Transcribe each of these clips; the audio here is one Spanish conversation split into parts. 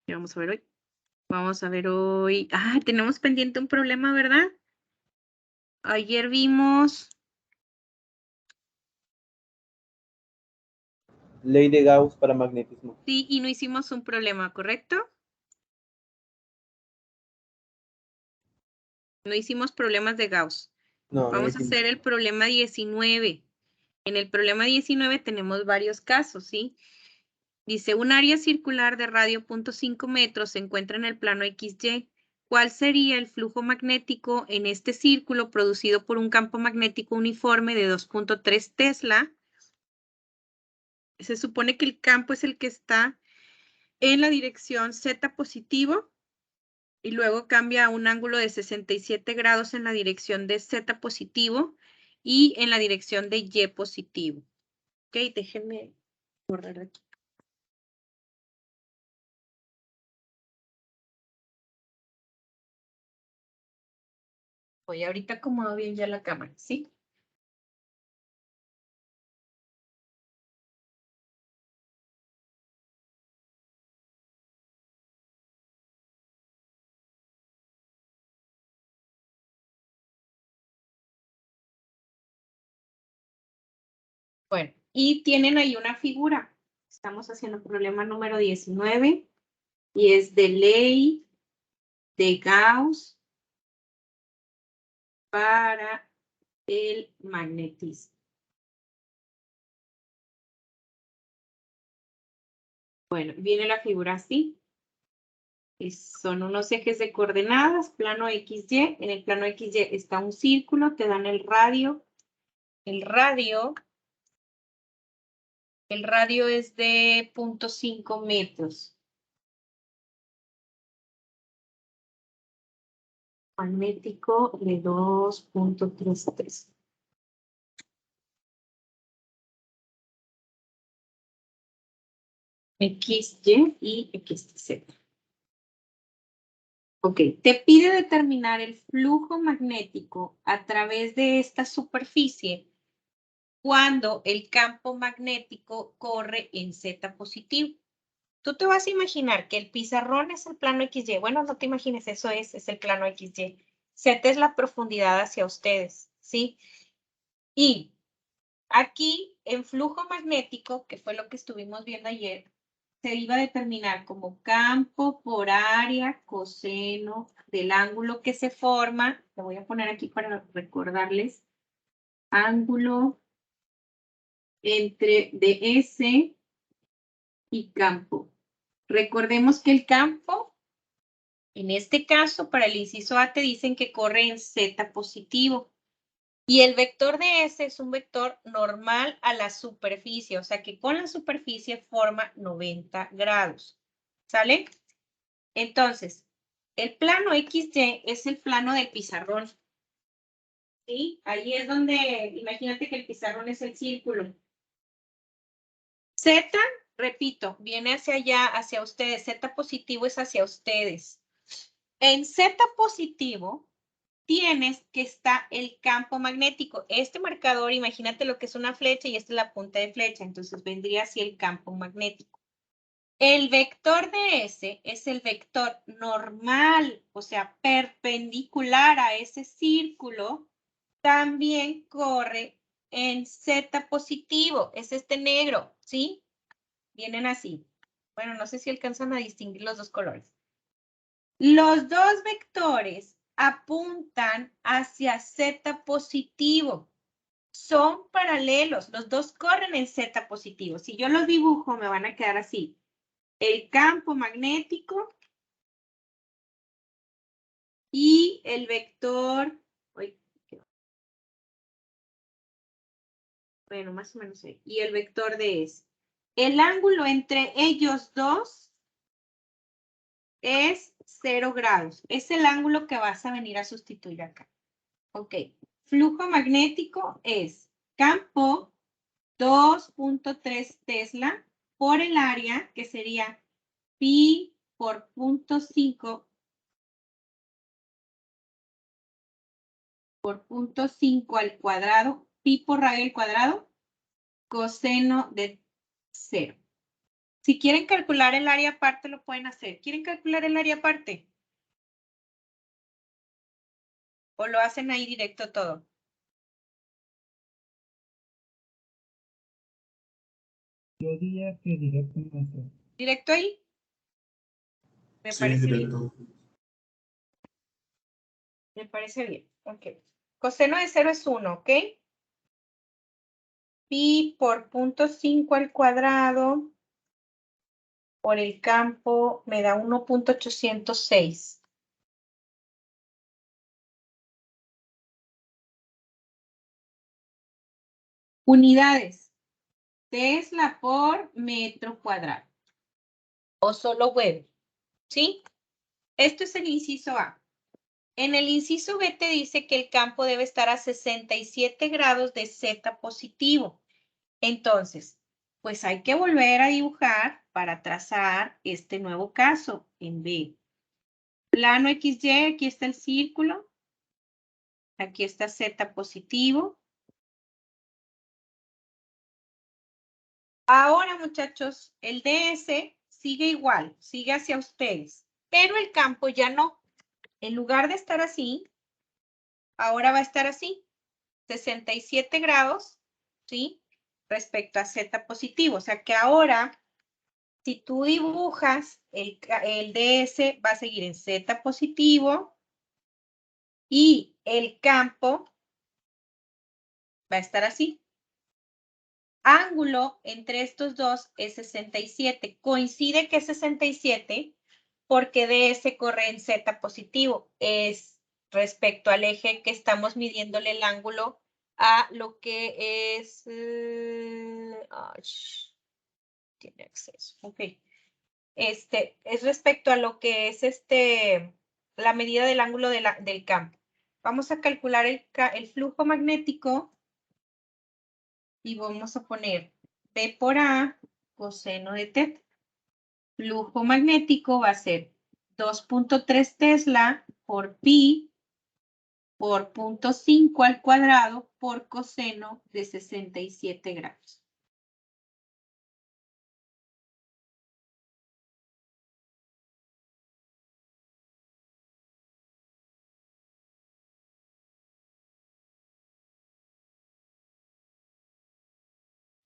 ¿Qué vamos a ver hoy? Vamos a ver hoy. Ah, tenemos pendiente un problema, ¿verdad? Ayer vimos. Ley de Gauss para magnetismo. Sí, y no hicimos un problema, ¿correcto? No hicimos problemas de Gauss. No, Vamos a hacer el problema 19. En el problema 19 tenemos varios casos, ¿sí? Dice, un área circular de radio 0.5 metros se encuentra en el plano XY. ¿Cuál sería el flujo magnético en este círculo producido por un campo magnético uniforme de 2.3 Tesla? Se supone que el campo es el que está en la dirección Z positivo y luego cambia a un ángulo de 67 grados en la dirección de Z positivo y en la dirección de Y positivo. Ok, déjenme borrar de aquí. Oye, ahorita acomodo bien ya la cámara, ¿sí? Bueno, y tienen ahí una figura. Estamos haciendo problema número 19 y es de ley de Gauss para el magnetismo. Bueno, viene la figura así. Son unos ejes de coordenadas, plano XY. En el plano XY está un círculo, te dan el radio. El radio es de 0.5 metros. Magnético de 2.33. XY y XZ. Ok, te pide determinar el flujo magnético a través de esta superficie cuando el campo magnético corre en Z positivo. Tú te vas a imaginar que el pizarrón es el plano XY. Bueno, no te imagines, eso es el plano XY. Z es la profundidad hacia ustedes, ¿sí? Y aquí, en flujo magnético, que fue lo que estuvimos viendo ayer, se iba a determinar como campo por área coseno del ángulo que se forma. Lo voy a poner aquí para recordarles. Ángulo entre DS y campo. Recordemos que el campo, en este caso, para el inciso A te dicen que corre en Z positivo. Y el vector de S es un vector normal a la superficie, o sea que con la superficie forma 90 grados. ¿Sale? Entonces, el plano XY es el plano del pizarrón. ¿Sí? Ahí es donde, imagínate que el pizarrón es el círculo. Z, repito, viene hacia allá, hacia ustedes. Z positivo es hacia ustedes. En Z positivo tienes que está el campo magnético. Este marcador, imagínate lo que es una flecha y esta es la punta de flecha. Entonces vendría así el campo magnético. El vector de S es el vector normal, o sea, perpendicular a ese círculo. También corre en Z positivo. Es este negro, ¿sí? Vienen así. Bueno, no sé si alcanzan a distinguir los dos colores. Los dos vectores apuntan hacia Z positivo. Son paralelos. Los dos corren en Z positivo. Si yo los dibujo, me van a quedar así. El campo magnético y el vector. Bueno, más o menos ahí. Y el vector de S. El ángulo entre ellos dos es 0 grados. Es el ángulo que vas a venir a sustituir acá. Ok. Flujo magnético es campo 2.3 Tesla por el área, que sería pi por 0.5 por 0.5 al cuadrado, pi por radio al cuadrado, coseno de 0. Si quieren calcular el área aparte, lo pueden hacer. ¿Quieren calcular el área aparte? ¿O lo hacen ahí directo todo? Yo diría que directo maestra. ¿Directo ahí? Me Sí, parece bien. directo. Me parece bien. Ok. Coseno de 0 es 1, ¿ok? Pi por 0.5 al cuadrado por el campo me da 1.806. Unidades. Tesla por metro cuadrado. O solo Weber. ¿Sí? Esto es el inciso A. En el inciso B te dice que el campo debe estar a 67 grados de Z positivo. Entonces, pues hay que volver a dibujar para trazar este nuevo caso en B. Plano XY, aquí está el círculo. Aquí está Z positivo. Ahora, muchachos, el DS sigue igual, sigue hacia ustedes, pero el campo ya no. En lugar de estar así, ahora va a estar así, 67 grados, ¿sí? Respecto a Z positivo. O sea que ahora, si tú dibujas, el DS va a seguir en Z positivo y el campo va a estar así. Ángulo entre estos dos es 67. Coincide que es 67 porque DS corre en Z positivo. Es respecto al eje que estamos midiéndole el ángulo a lo que es... tiene acceso. Ok. Es respecto a lo que es la medida del ángulo del campo. Vamos a calcular el flujo magnético y vamos a poner P por A coseno de θ. Flujo magnético va a ser 2.3 Tesla por pi por 0.5 al cuadrado por coseno de 67 grados.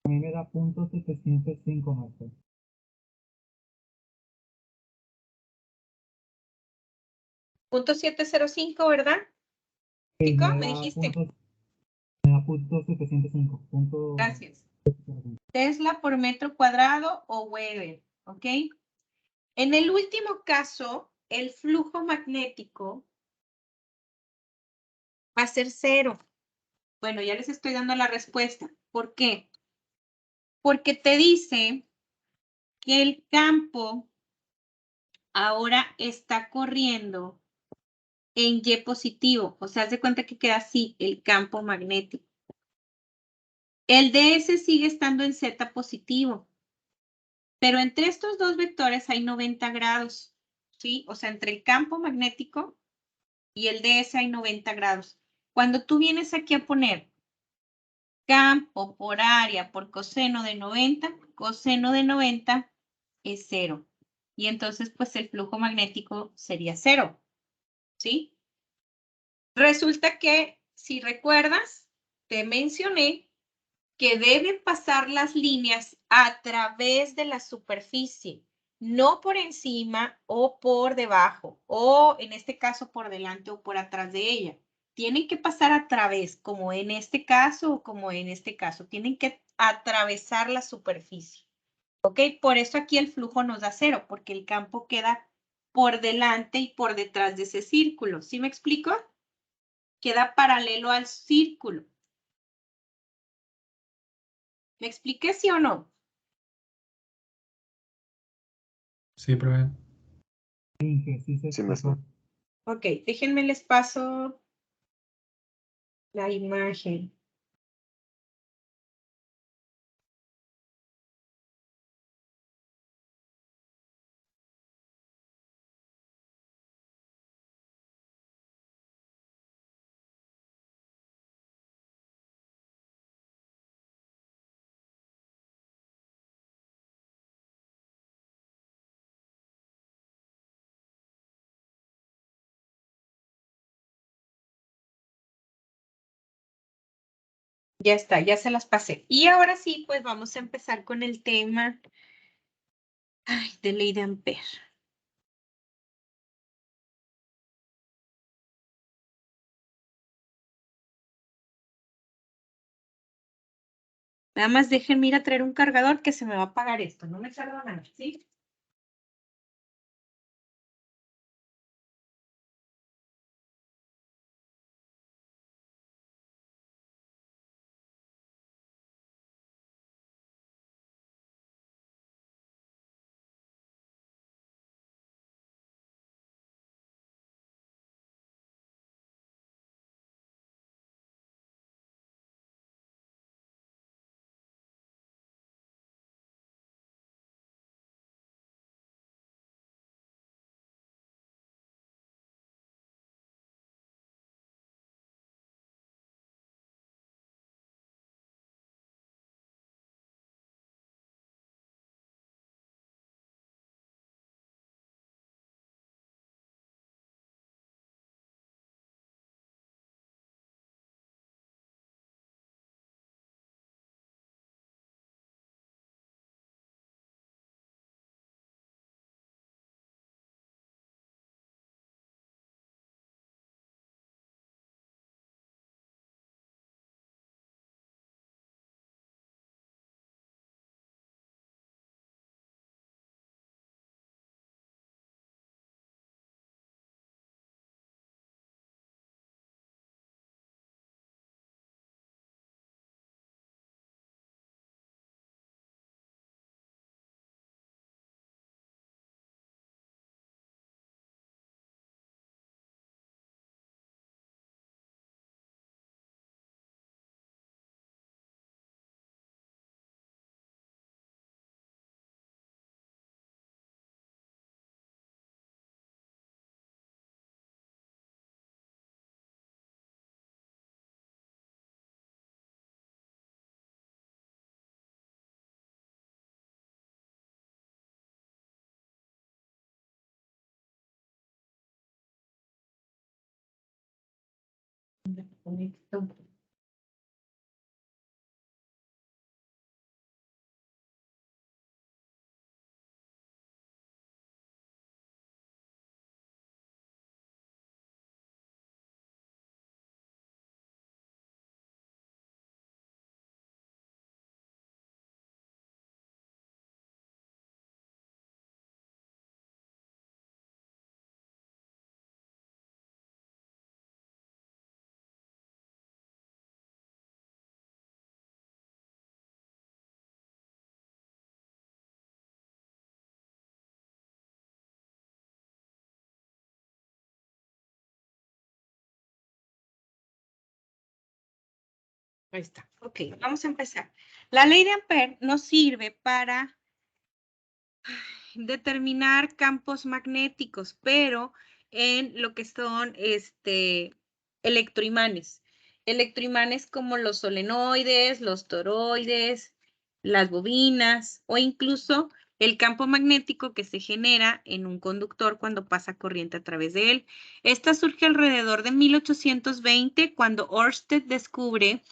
A mí me da .705 maestra. .705, ¿verdad? Sí, Chico, me me da dijiste. .705. Gracias. Tesla por metro cuadrado o Weber, ¿ok? En el último caso, el flujo magnético va a ser 0. Bueno, ya les estoy dando la respuesta. ¿Por qué? Porque te dice que el campo ahora está corriendo en Y positivo. O sea, haz de cuenta que queda así el campo magnético. El DS sigue estando en Z positivo. Pero entre estos dos vectores hay 90 grados. ¿Sí? O sea, entre el campo magnético y el DS hay 90 grados. Cuando tú vienes aquí a poner campo por área por coseno de 90 es 0. Y entonces, pues el flujo magnético sería 0. ¿Sí? Resulta que, si recuerdas, te mencioné que deben pasar las líneas a través de la superficie, no por encima o por debajo, o en este caso por delante o por atrás de ella. Tienen que pasar a través, como en este caso o como en este caso. Tienen que atravesar la superficie. ¿Ok? Por eso aquí el flujo nos da 0, porque el campo queda por delante y por detrás de ese círculo. ¿Sí me explico? Queda paralelo al círculo. ¿Me expliqué sí o no? Sí, profe. Sí, maestra. Ok, déjenme les paso la imagen. Ya está, ya se las pasé. Y ahora sí, pues vamos a empezar con el tema de ley de Ampère. Nada más déjenme ir a traer un cargador que se me va a apagar esto. No me tarda nada, ¿sí? Ahí está. Ok, vamos a empezar. La ley de Ampère nos sirve para determinar campos magnéticos, pero en lo que son electroimanes. Electroimanes como los solenoides, los toroides, las bobinas o incluso el campo magnético que se genera en un conductor cuando pasa corriente a través de él. Esta surge alrededor de 1820 cuando Ørsted descubre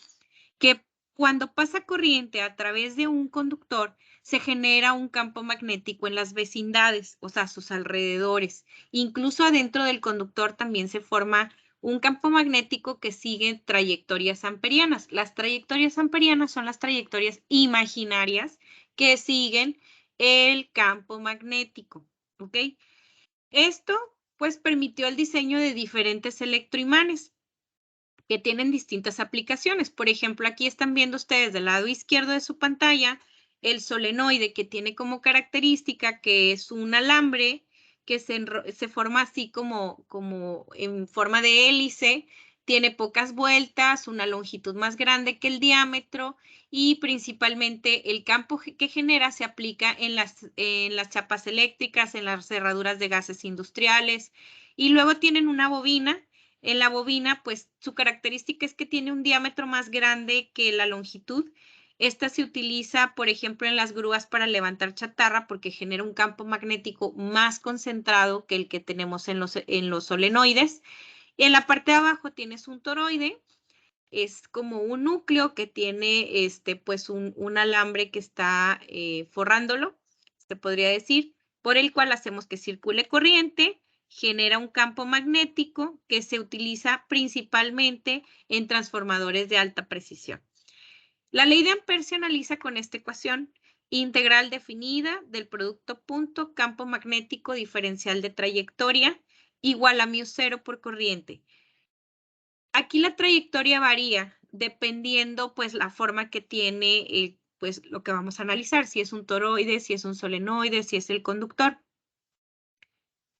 que cuando pasa corriente a través de un conductor, se genera un campo magnético en las vecindades, o sea, sus alrededores. Incluso adentro del conductor también se forma un campo magnético que sigue trayectorias amperianas. Las trayectorias amperianas son las trayectorias imaginarias que siguen el campo magnético, ¿ok? Esto, pues, permitió el diseño de diferentes electroimanes que tienen distintas aplicaciones. Por ejemplo, aquí están viendo ustedes del lado izquierdo de su pantalla el solenoide que tiene como característica que es un alambre que se forma así como en forma de hélice, tiene pocas vueltas, una longitud más grande que el diámetro y principalmente el campo que genera se aplica en las chapas eléctricas, en las cerraduras de gases industriales y luego tienen una bobina. En la bobina, pues su característica es que tiene un diámetro más grande que la longitud. Esta se utiliza, por ejemplo, en las grúas para levantar chatarra porque genera un campo magnético más concentrado que el que tenemos en los solenoides. En la parte de abajo tienes un toroide es como un núcleo que tiene pues un alambre que está forrándolo, se podría decir, por el cual hacemos que circule corriente, genera un campo magnético que se utiliza principalmente en transformadores de alta precisión. La ley de Ampère se analiza con esta ecuación integral definida del producto punto campo magnético diferencial de trayectoria igual a μ0 por corriente. Aquí la trayectoria varía dependiendo pues la forma que tiene pues lo que vamos a analizar, si es un toroide, si es un solenoide, si es el conductor.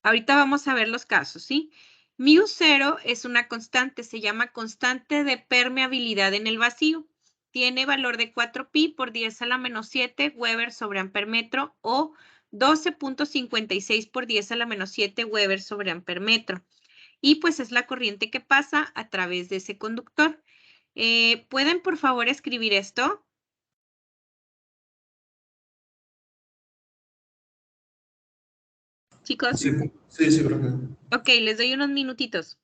Ahorita vamos a ver los casos, ¿sí? μ0 es una constante, se llama constante de permeabilidad en el vacío. Tiene valor de 4pi por 10 a la menos 7 Weber sobre ampermetro o 12.56 por 10 a la menos 7 Weber sobre ampermetro. Y pues es la corriente que pasa a través de ese conductor. ¿Pueden por favor escribir esto? Chicos. Sí, sí, profe. Ok, les doy unos minutitos.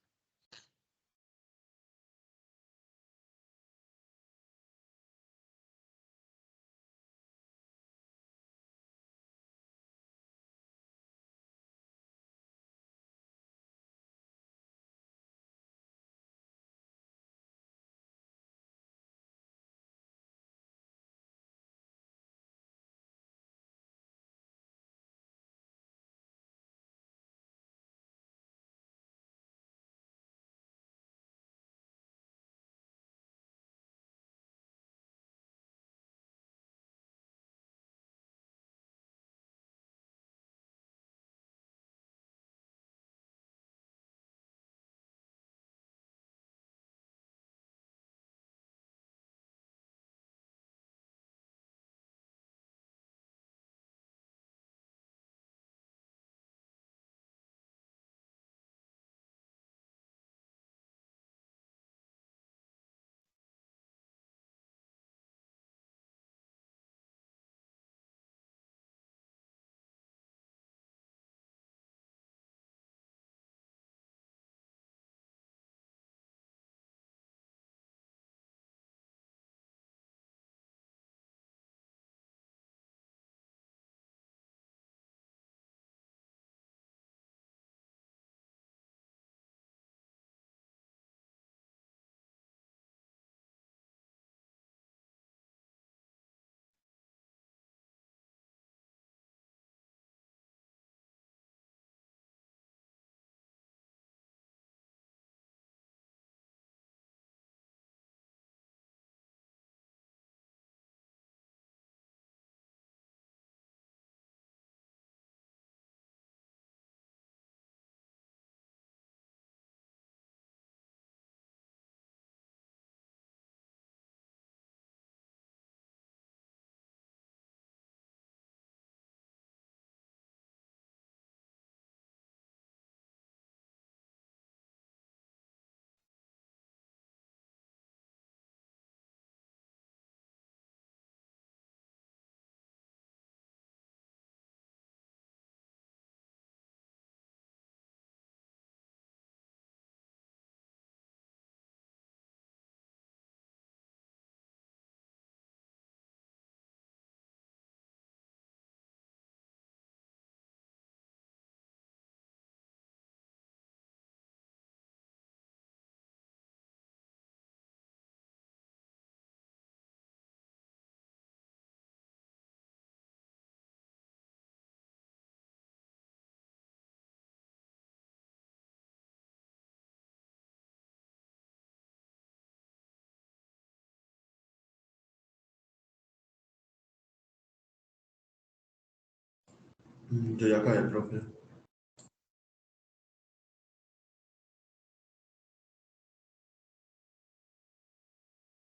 Yo ya acabé, profe.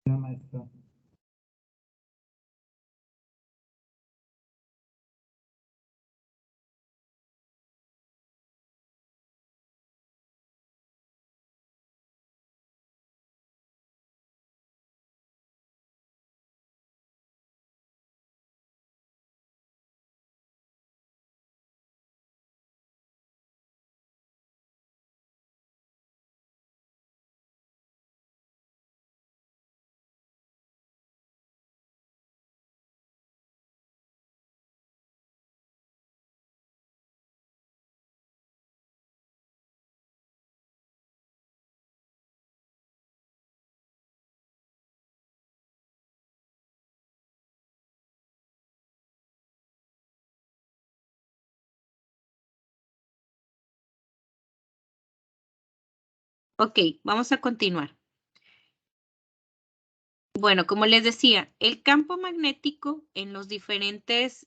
Maestro. Ok, vamos a continuar. Bueno, como les decía, el campo magnético en los diferentes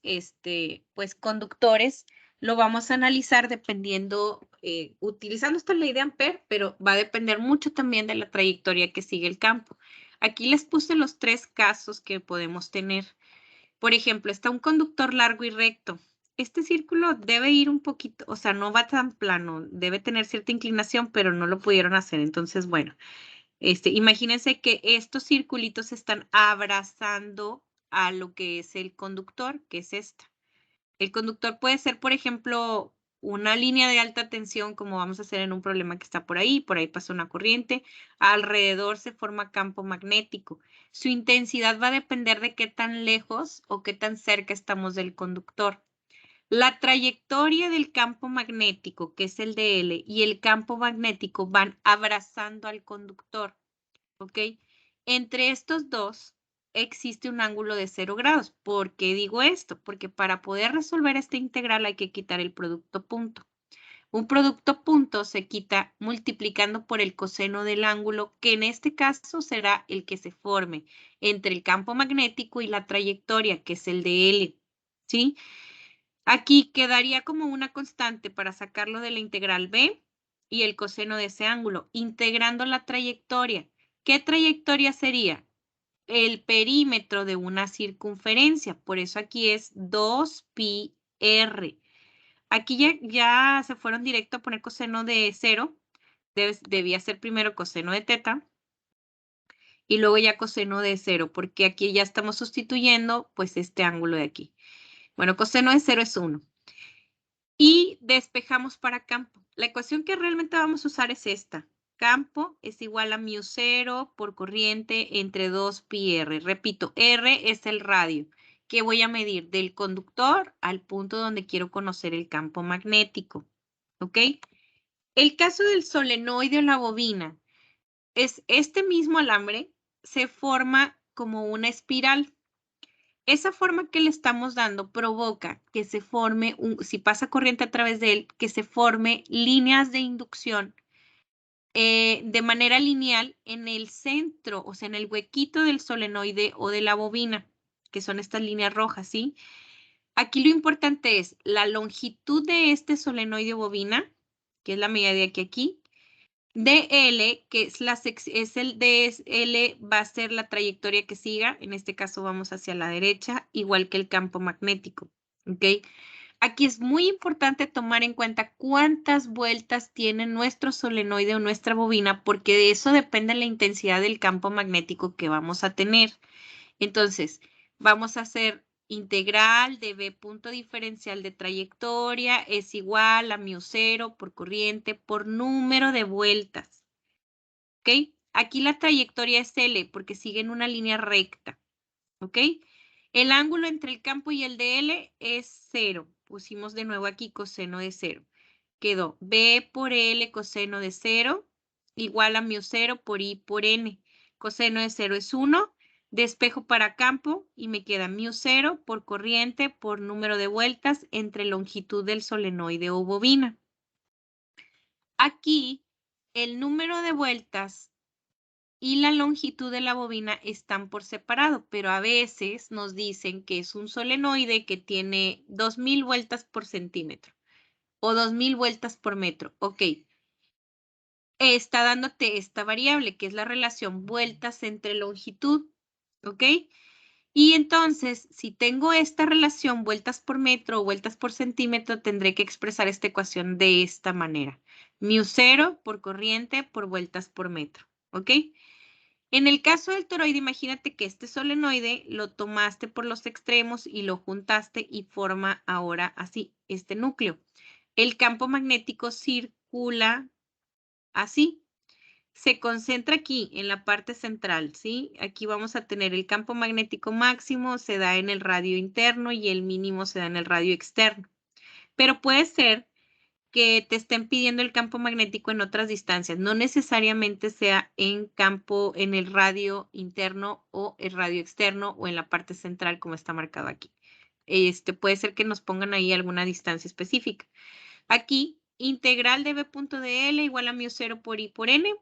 pues, conductores lo vamos a analizar dependiendo, utilizando esta ley de Ampère, pero va a depender mucho también de la trayectoria que sigue el campo. Aquí les puse los 3 casos que podemos tener. Por ejemplo, está un conductor largo y recto. Este círculo debe ir un poquito, o sea, no va tan plano, debe tener cierta inclinación, pero no lo pudieron hacer. Entonces, bueno. Imagínense que estos circulitos están abrazando a lo que es el conductor, que es esta. El conductor puede ser, por ejemplo, una línea de alta tensión, como vamos a hacer en un problema que está por ahí pasa una corriente, alrededor se forma campo magnético. Su intensidad va a depender de qué tan lejos o qué tan cerca estamos del conductor. La trayectoria del campo magnético, que es el de L, y el campo magnético van abrazando al conductor, ¿ok? Entre estos dos existe un ángulo de 0 grados. ¿Por qué digo esto? Porque para poder resolver esta integral hay que quitar el producto punto. Un producto punto se quita multiplicando por el coseno del ángulo, que en este caso será el que se forme entre el campo magnético y la trayectoria, que es el de L, ¿sí? Aquí quedaría como una constante para sacarlo de la integral b y el coseno de ese ángulo, integrando la trayectoria. ¿Qué trayectoria sería? El perímetro de una circunferencia, por eso aquí es 2pi r. Aquí ya se fueron directo a poner coseno de 0, debía ser primero coseno de teta y luego ya coseno de 0, porque aquí ya estamos sustituyendo pues este ángulo de aquí. Bueno, coseno de 0 es 1. Y despejamos para campo. La ecuación que realmente vamos a usar es esta. Campo es igual a μ0 por corriente entre 2pi r. Repito, r es el radio que voy a medir del conductor al punto donde quiero conocer el campo magnético. ¿Ok? El caso del solenoide o la bobina es este mismo alambre se forma como una espiral. Esa forma que le estamos dando provoca que se forme, si pasa corriente a través de él, que se forme líneas de inducción de manera lineal en el centro, o sea, en el huequito del solenoide o de la bobina, que son estas líneas rojas, ¿sí? Aquí lo importante es la longitud de este solenoide o bobina, que es la medida de aquí, DL, que es el DL, va a ser la trayectoria que siga. En este caso vamos hacia la derecha, igual que el campo magnético. ¿Ok? Aquí es muy importante tomar en cuenta cuántas vueltas tiene nuestro solenoide o nuestra bobina, porque de eso depende la intensidad del campo magnético que vamos a tener. Entonces, vamos a hacer integral de B punto diferencial de trayectoria es igual a μ0 por corriente por número de vueltas. ¿Ok? Aquí la trayectoria es L porque sigue en una línea recta. ¿Ok? El ángulo entre el campo y el de L es 0. Pusimos de nuevo aquí coseno de 0. Quedó B por L coseno de 0 igual a μ0 por I por N. Coseno de 0 es 1. Despejo para campo y me queda μ0 por corriente por número de vueltas entre longitud del solenoide o bobina. Aquí el número de vueltas y la longitud de la bobina están por separado, pero a veces nos dicen que es un solenoide que tiene 2000 vueltas por centímetro o 2000 vueltas por metro. Ok. Está dándote esta variable, que es la relación vueltas entre longitud. ¿Ok? Y entonces, si tengo esta relación vueltas por metro o vueltas por centímetro, tendré que expresar esta ecuación de esta manera. μ0 por corriente por vueltas por metro. ¿Ok? En el caso del toroide, imagínate que este solenoide lo tomaste por los extremos y lo juntaste y forma ahora así, este núcleo. El campo magnético circula así. Se concentra aquí en la parte central, ¿sí? Aquí vamos a tener el campo magnético máximo, se da en el radio interno y el mínimo se da en el radio externo. Pero puede ser que te estén pidiendo el campo magnético en otras distancias. No necesariamente sea en el radio interno o el radio externo o en la parte central como está marcado aquí. Puede ser que nos pongan ahí alguna distancia específica. Aquí integral de B punto de L igual a μ0 por I por N.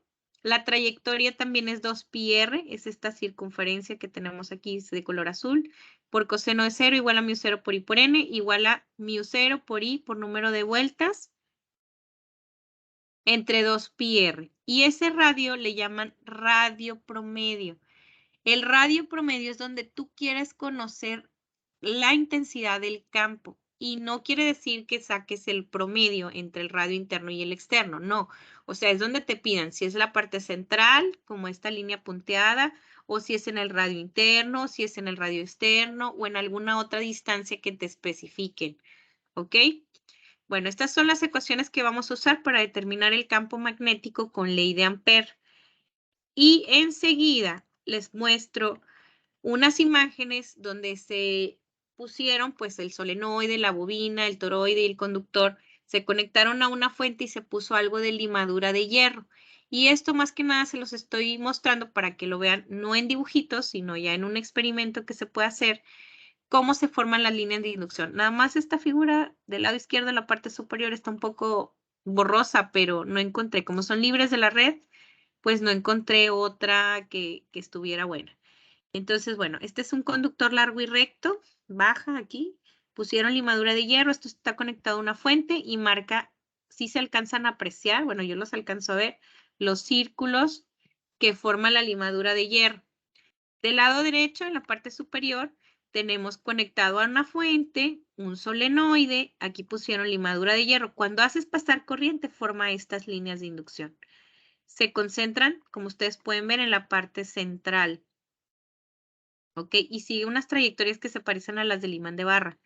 La trayectoria también es 2πr, es esta circunferencia que tenemos aquí es de color azul. Por coseno de 0 igual a μ0 por I por N igual a μ0 por I por número de vueltas entre 2πr. Y ese radio le llaman radio promedio. El radio promedio es donde tú quieres conocer la intensidad del campo. Y no quiere decir que saques el promedio entre el radio interno y el externo, no. O sea, es donde te pidan si es la parte central, como esta línea punteada, o si es en el radio interno, si es en el radio externo, o en alguna otra distancia que te especifiquen. ¿Ok? Bueno, estas son las ecuaciones que vamos a usar para determinar el campo magnético con ley de Ampère. Y enseguida les muestro unas imágenes donde se pusieron pues el solenoide, la bobina, el toroide y el conductor, se conectaron a una fuente y se puso algo de limadura de hierro. Y esto más que nada se los estoy mostrando para que lo vean no en dibujitos, sino ya en un experimento que se puede hacer, cómo se forman las líneas de inducción. Nada más esta figura del lado izquierdo en la parte superior está un poco borrosa, pero no encontré, como son libres de la red, pues no encontré otra que estuviera buena. Entonces, bueno, este es un conductor largo y recto, baja aquí, pusieron limadura de hierro, esto está conectado a una fuente y marca, si se alcanzan a apreciar, bueno, yo los alcanzo a ver, los círculos que forman la limadura de hierro. Del lado derecho, en la parte superior, tenemos conectado a una fuente, un solenoide, aquí pusieron limadura de hierro. Cuando haces pasar corriente, forma estas líneas de inducción. Se concentran, como ustedes pueden ver, en la parte central. ¿Ok? Y sigue unas trayectorias que se parecen a las del imán de barra.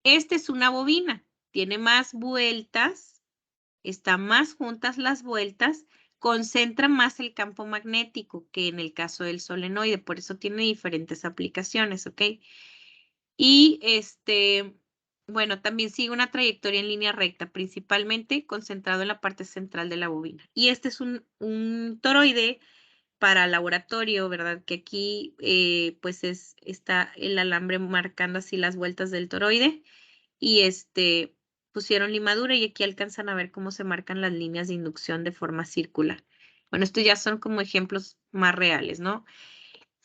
Esta es una bobina, tiene más vueltas, están más juntas las vueltas, concentra más el campo magnético que en el caso del solenoide, por eso tiene diferentes aplicaciones, ¿ok? Y bueno, también sigue una trayectoria en línea recta, principalmente concentrado en la parte central de la bobina. Y este es un toroide para laboratorio, ¿verdad? Que aquí pues está el alambre marcando así las vueltas del toroide y pusieron limadura y aquí alcanzan a ver cómo se marcan las líneas de inducción de forma circular. Bueno, estos ya son como ejemplos más reales, ¿no?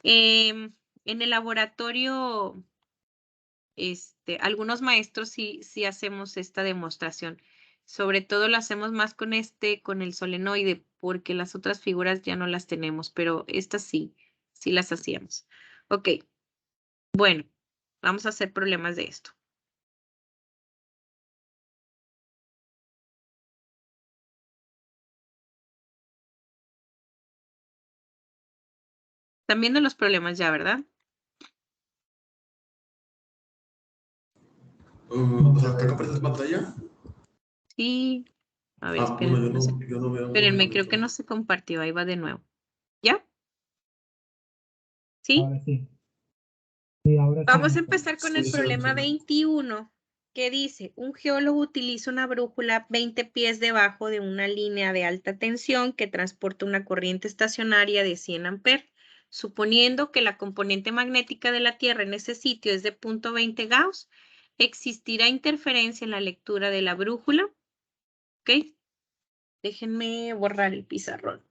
En el laboratorio, algunos maestros sí hacemos esta demostración. Sobre todo lo hacemos más con el solenoide, porque las otras figuras ya no las tenemos, pero estas sí las hacíamos. Ok, bueno, vamos a hacer problemas de esto. Están viendo los problemas ya, ¿verdad? O sea, ¿que compartes pantalla? Sí. A ver, Bueno, espérenme, no sé. yo no veo. Espérenme, creo que no se compartió. Ahí va de nuevo. ¿Ya? ¿Sí? Ahora sí. Sí, ahora sí. Vamos a empezar con el Sí, problema sí. 21, que dice, un geólogo utiliza una brújula 20 pies debajo de una línea de alta tensión que transporta una corriente estacionaria de 100 amperes. Suponiendo que la componente magnética de la Tierra en ese sitio es de 0.20 Gauss, ¿existirá interferencia en la lectura de la brújula? ¿Ok? Déjenme borrar el pizarrón.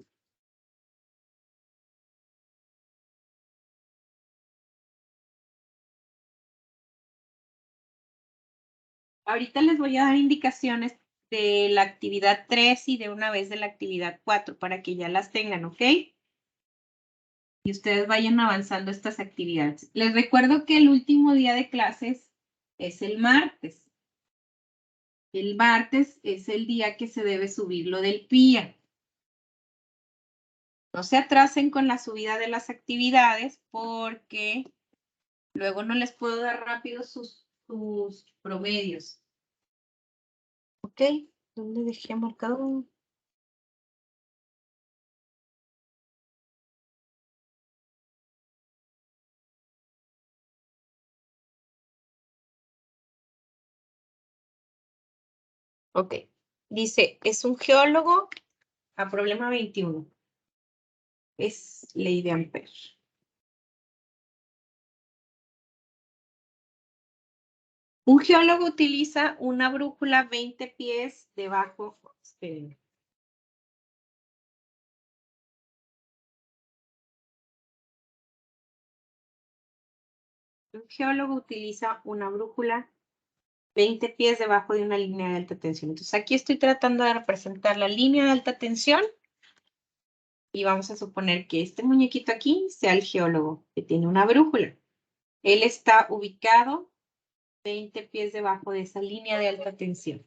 Ahorita les voy a dar indicaciones de la actividad 3 y de una vez de la actividad 4 para que ya las tengan, ¿ok? Y ustedes vayan avanzando estas actividades. Les recuerdo que el último día de clases es el martes. El martes es el día que se debe subir lo del PIA. No se atrasen con la subida de las actividades porque luego no les puedo dar rápido sus promedios. ¿Ok? ¿Dónde dejé marcado? Ok. Dice, es un geólogo a problema 21. Es ley de Ampère. Un geólogo utiliza una brújula 20 pies debajo. Espérenme. Un geólogo utiliza una brújula 20 pies debajo de una línea de alta tensión. Entonces aquí estoy tratando de representar la línea de alta tensión y vamos a suponer que este muñequito aquí sea el geólogo que tiene una brújula. Él está ubicado 20 pies debajo de esa línea de alta tensión.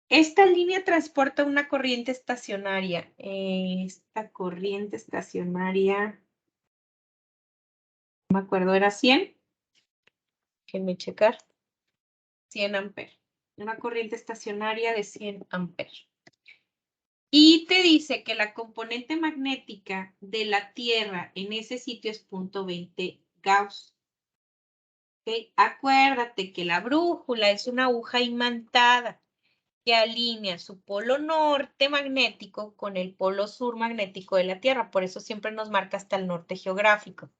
Esta línea transporta una corriente estacionaria. Esta corriente estacionaria, no me acuerdo, era 100. Déjenme checar. 100 amperes. Una corriente estacionaria de 100 amperes. Y te dice que la componente magnética de la Tierra en ese sitio es 0.20 Gauss. ¿Okay? Acuérdate que la brújula es una aguja imantada que alinea su polo norte magnético con el polo sur magnético de la Tierra. Por eso siempre nos marca hasta el norte geográfico.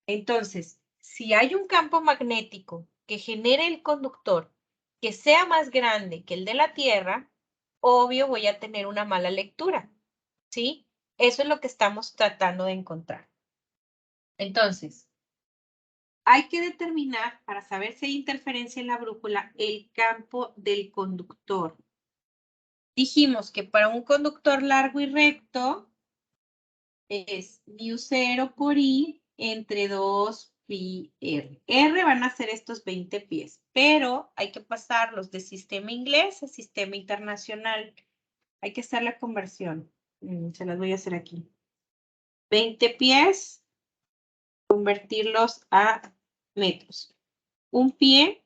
Entonces, si hay un campo magnético que genere el conductor que sea más grande que el de la Tierra, obvio voy a tener una mala lectura, ¿sí? Eso es lo que estamos tratando de encontrar. Entonces, hay que determinar, para saber si hay interferencia en la brújula, el campo del conductor. Dijimos que para un conductor largo y recto es μ0 por I entre 2 pi R. R van a ser estos 20 pies, pero hay que pasarlos de sistema inglés a sistema internacional. Hay que hacer la conversión. Se las voy a hacer aquí. 20 pies, convertirlos a metros. Un pie,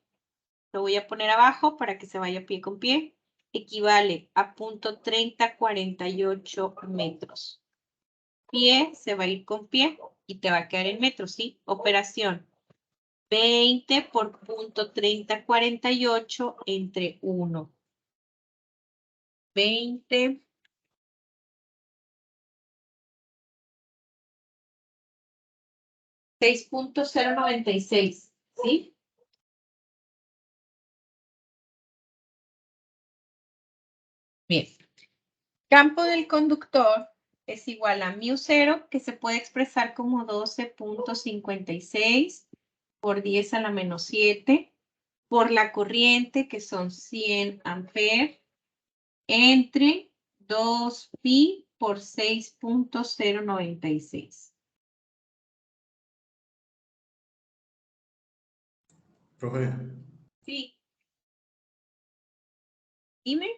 lo voy a poner abajo para que se vaya pie con pie, equivale a 0.3048 metros. Pie se va a ir con pie y te va a quedar en metros, ¿sí? Operación. 20 por 0.3048 entre 1. 20 6.096, ¿sí? Bien. Campo del conductor es igual a μ0, que se puede expresar como 12.56 por 10 a la menos 7, por la corriente, que son 100 amperes, entre 2 pi por 6.096. Profe. Sí. Dime.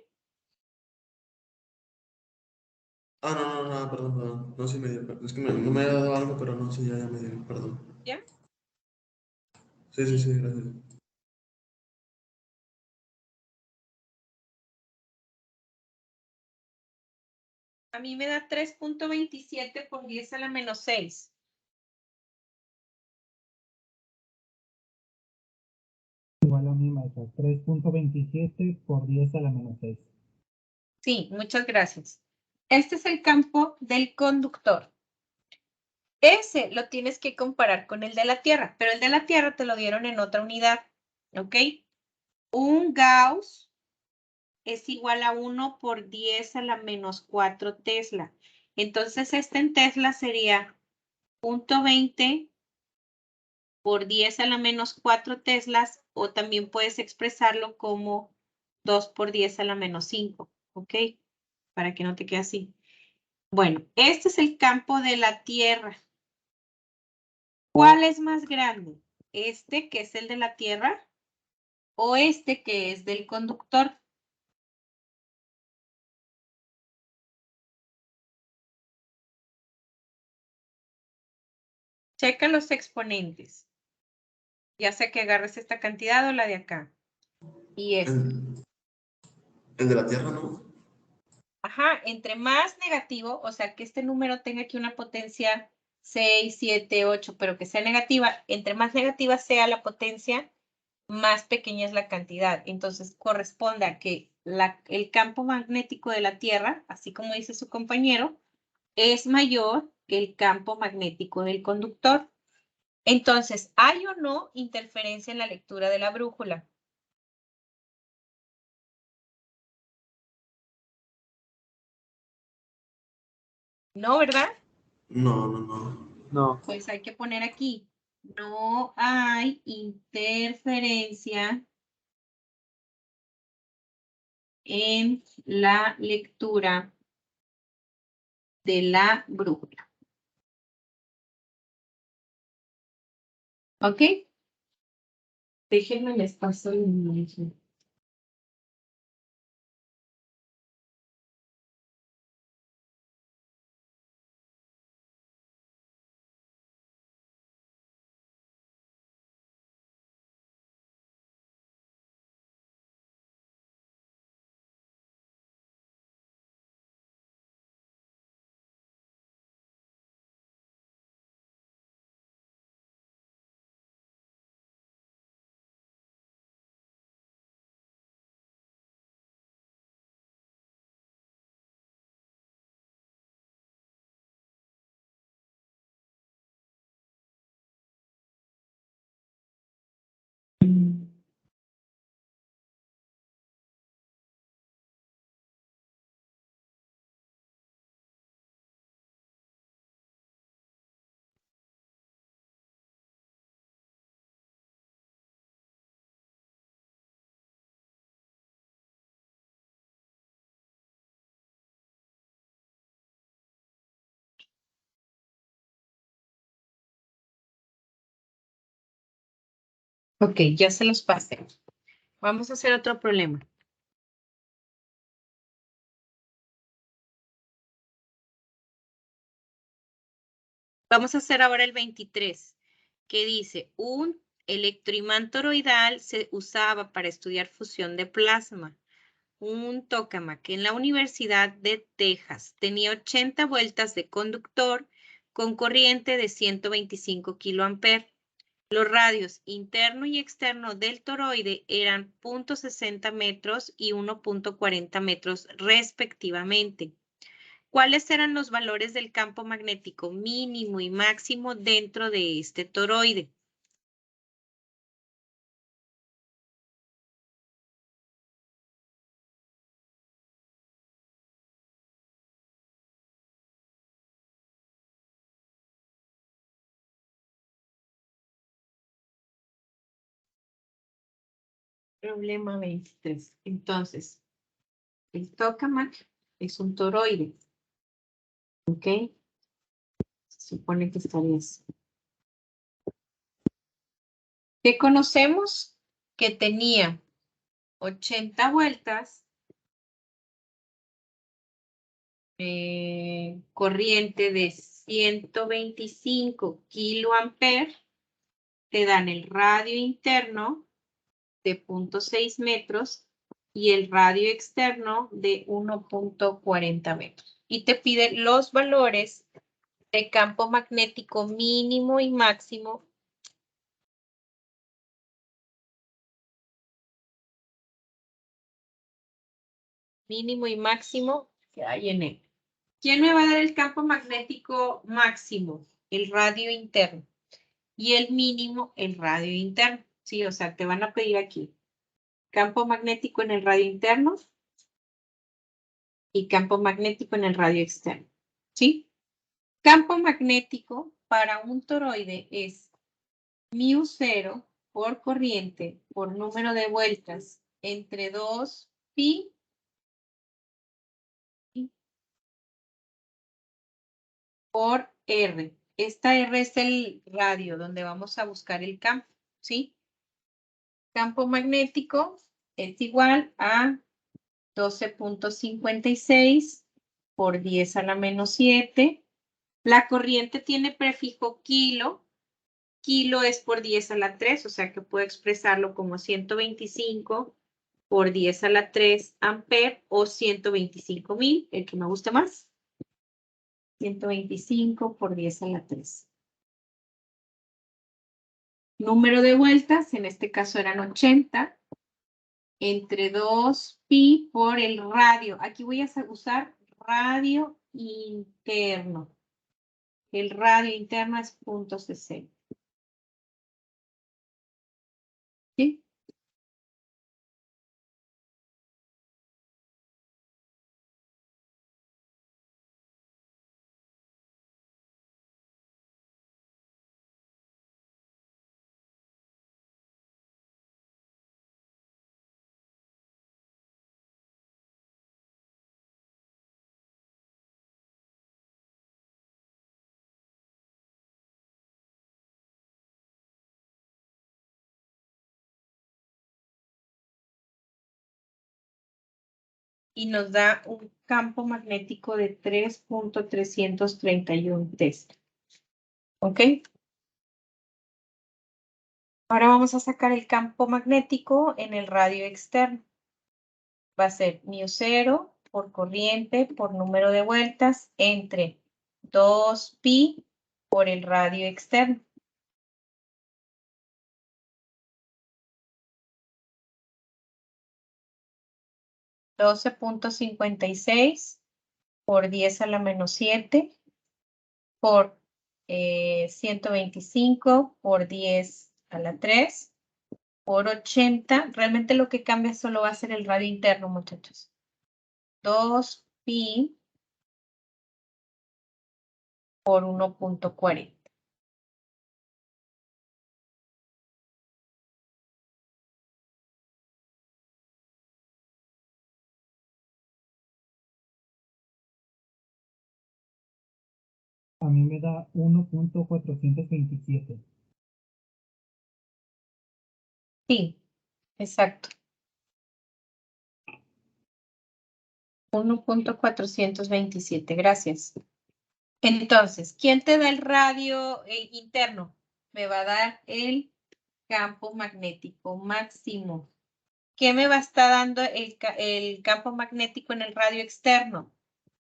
No, perdón. No, sí me dio. Es que no me había dado algo, pero no, sí, ya me dio, perdón. ¿Ya? Sí, gracias. A mí me da 3.27 por 10 a la menos 6. Igual a mí, maestra. 3.27 por 10 a la menos 6. Sí, muchas gracias. Este es el campo del conductor. Ese lo tienes que comparar con el de la Tierra, pero el de la Tierra te lo dieron en otra unidad, ¿ok? Un Gauss es igual a 1 por 10 a la menos 4 Tesla. Entonces, este en Tesla sería 0.20 por 10 a la menos 4 Teslas, o también puedes expresarlo como 2 por 10 a la menos 5, ¿ok? Para que no te quede así. Bueno, este es el campo de la Tierra. ¿Cuál es más grande? ¿Este, que es el de la Tierra, o este, que es del conductor? Checa los exponentes. Ya sea que agarres esta cantidad o la de acá. Y El de la Tierra, ¿no? Ajá, entre más negativo, o sea, que este número tenga aquí una potencia 6, 7, 8, pero que sea negativa, entre más negativa sea la potencia, más pequeña es la cantidad. Entonces, corresponde a que el campo magnético de la Tierra, así como dice su compañero, es mayor que el campo magnético del conductor. Entonces, ¿hay o no interferencia en la lectura de la brújula? No, ¿verdad? No. Pues hay que poner aquí. No hay interferencia en la lectura de la brújula. ¿Ok? Déjenme el espacio de imagen. Ok, ya se los pasé. Vamos a hacer otro problema. Vamos a hacer ahora el 23, que dice, un electroimán toroidal se usaba para estudiar fusión de plasma. Un tokamak en la Universidad de Texas tenía 80 vueltas de conductor con corriente de 125 kiloamperes. Los radios interno y externo del toroide eran 0.60 metros y 1.40 metros respectivamente. ¿Cuáles eran los valores del campo magnético mínimo y máximo dentro de este toroide? Problema 23. Entonces, el tokamak es un toroide. ¿Ok? Se supone que estaría así. Que conocemos que tenía 80 vueltas, corriente de 125 kiloamperes, te dan el radio interno de 0.6 metros y el radio externo de 1.40 metros. Y te pide los valores de campo magnético mínimo y máximo y máximo que hay en él. ¿Quién me va a dar el campo magnético máximo? El radio interno. Y el mínimo, el radio interno. Sí, o sea, te van a pedir aquí campo magnético en el radio interno y campo magnético en el radio externo. ¿Sí? Campo magnético para un toroide es μ0 por corriente por número de vueltas entre 2pi por R. Esta R es el radio donde vamos a buscar el campo, ¿sí? Campo magnético es igual a 12.56 por 10 a la menos 7. La corriente tiene prefijo kilo. Kilo es por 10 a la 3, o sea que puedo expresarlo como 125 por 10 a la 3 amper o 125,000, el que me guste más. 125 por 10 a la 3. Número de vueltas, en este caso eran 80, entre 2pi por el radio. Aquí voy a usar radio interno. El radio interno es 0.60. ¿Sí? Y nos da un campo magnético de 3.331 Tesla. ¿Ok? Ahora vamos a sacar el campo magnético en el radio externo. Va a ser μ0 por corriente por número de vueltas entre 2pi por el radio externo. $12.56 por 10 a la menos 7 por 125 por 10 a la 3 por 80. Realmente lo que cambia solo va a ser el radio interno, muchachos. 2pi por 1.40. A mí me da 1.427. Sí, exacto. 1.427, gracias. Entonces, ¿quién te da el radio interno? Me va a dar el campo magnético máximo. ¿Qué me va a estar dando el campo magnético en el radio externo?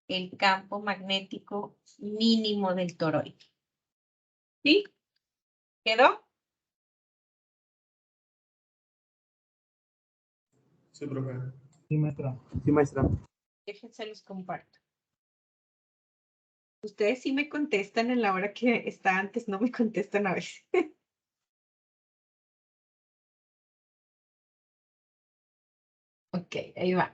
El campo magnético mínimo del toroide. ¿Sí? ¿Quedó? Sí, profe. Sí, maestra. Sí, maestra. Déjense los comparto. Ustedes sí me contestan en la hora que está antes, no me contestan a veces. Ok, ahí va.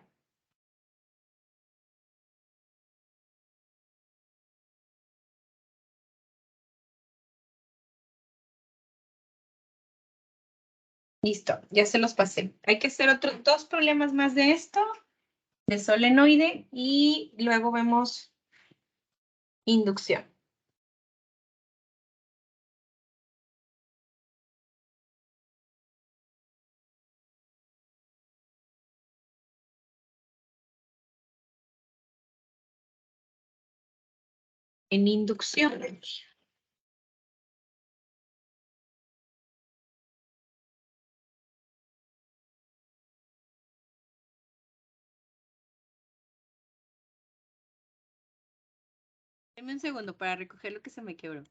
Listo, ya se los pasé. Hay que hacer otros 2 problemas más de esto, de solenoide, y luego vemos inducción. En inducción. Deme un segundo para recoger lo que se me quebró.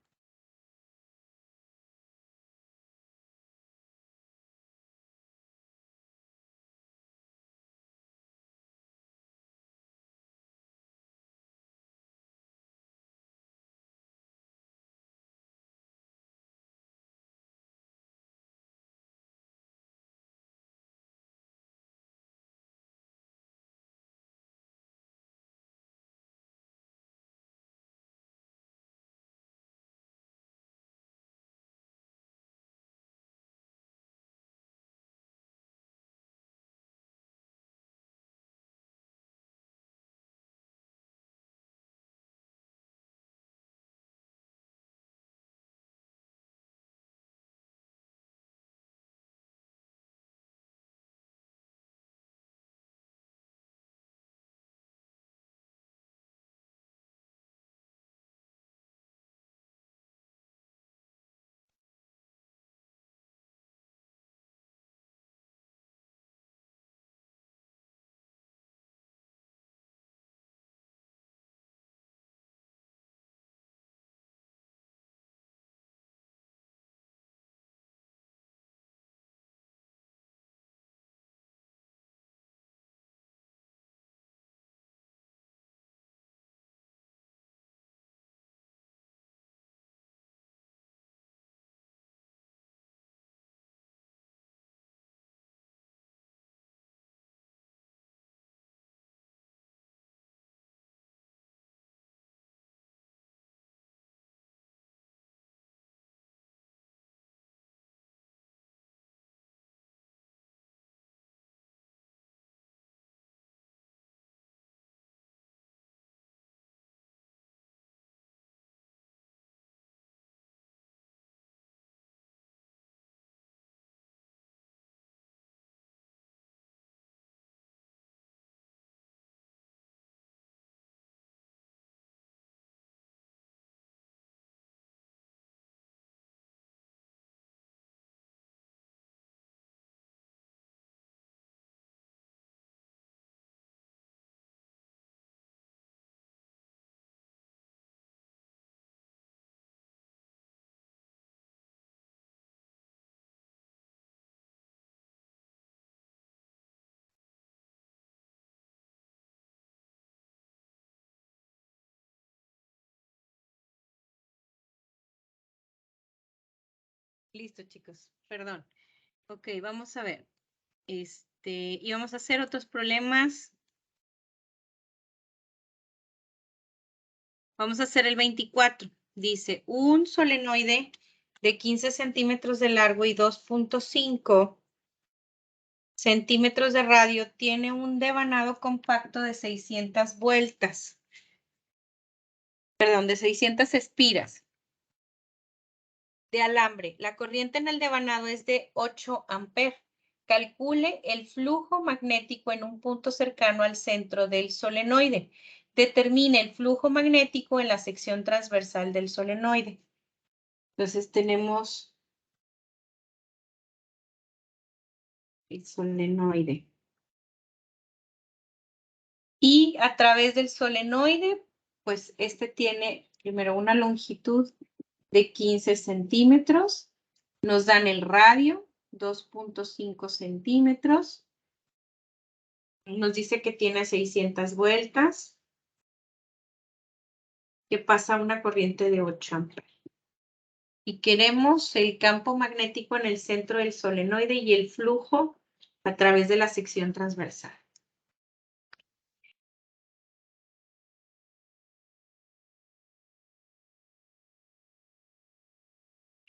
Listo, chicos. Perdón. Ok, vamos a ver. Y vamos a hacer otros problemas. Vamos a hacer el 24. Dice, un solenoide de 15 centímetros de largo y 2.5 centímetros de radio tiene un devanado compacto de 600 vueltas. Perdón, de 600 espiras de alambre. La corriente en el devanado es de 8 amperes. Calcule el flujo magnético en un punto cercano al centro del solenoide. Determine el flujo magnético en la sección transversal del solenoide. Entonces tenemos el solenoide. Y a través del solenoide, pues este tiene primero una longitud de 15 centímetros. Nos dan el radio, 2.5 centímetros. Nos dice que tiene 600 vueltas, que pasa una corriente de 8 amperes. Y queremos el campo magnético en el centro del solenoide y el flujo a través de la sección transversal.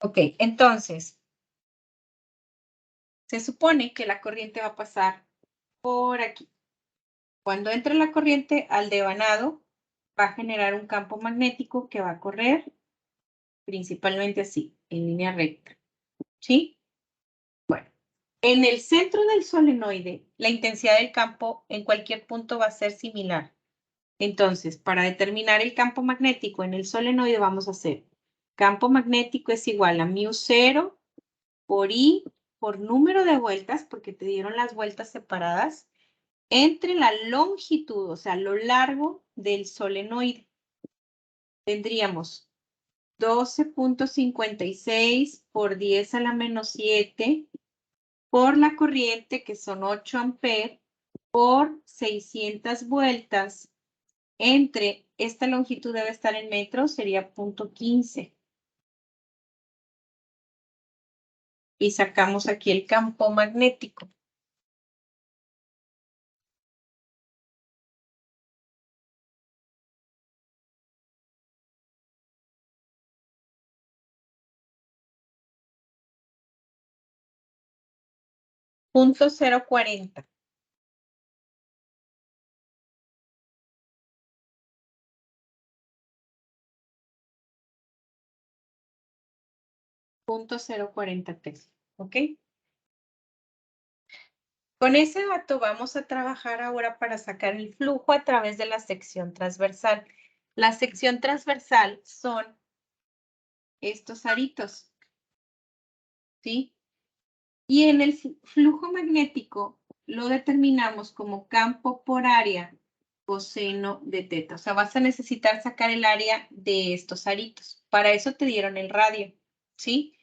Ok, entonces, se supone que la corriente va a pasar por aquí. Cuando entre la corriente al devanado, va a generar un campo magnético que va a correr principalmente así, en línea recta. ¿Sí? Bueno, en el centro del solenoide, la intensidad del campo en cualquier punto va a ser similar. Entonces, para determinar el campo magnético en el solenoide, vamos a hacer campo magnético es igual a μ0 por I por número de vueltas, porque te dieron las vueltas separadas, entre la longitud, o sea, lo largo del solenoide. Tendríamos 12.56 por 10 a la menos 7 por la corriente, que son 8 amperes, por 600 vueltas. Entre esta longitud debe estar en metros, sería 0.15. Y sacamos aquí el campo magnético. Punto 0.40. Punto 0.43. ¿Ok? Con ese dato vamos a trabajar ahora para sacar el flujo a través de la sección transversal. La sección transversal son estos aritos, ¿sí? Y en el flujo magnético lo determinamos como campo por área coseno de teta. O sea, vas a necesitar sacar el área de estos aritos. Para eso te dieron el radio, ¿sí?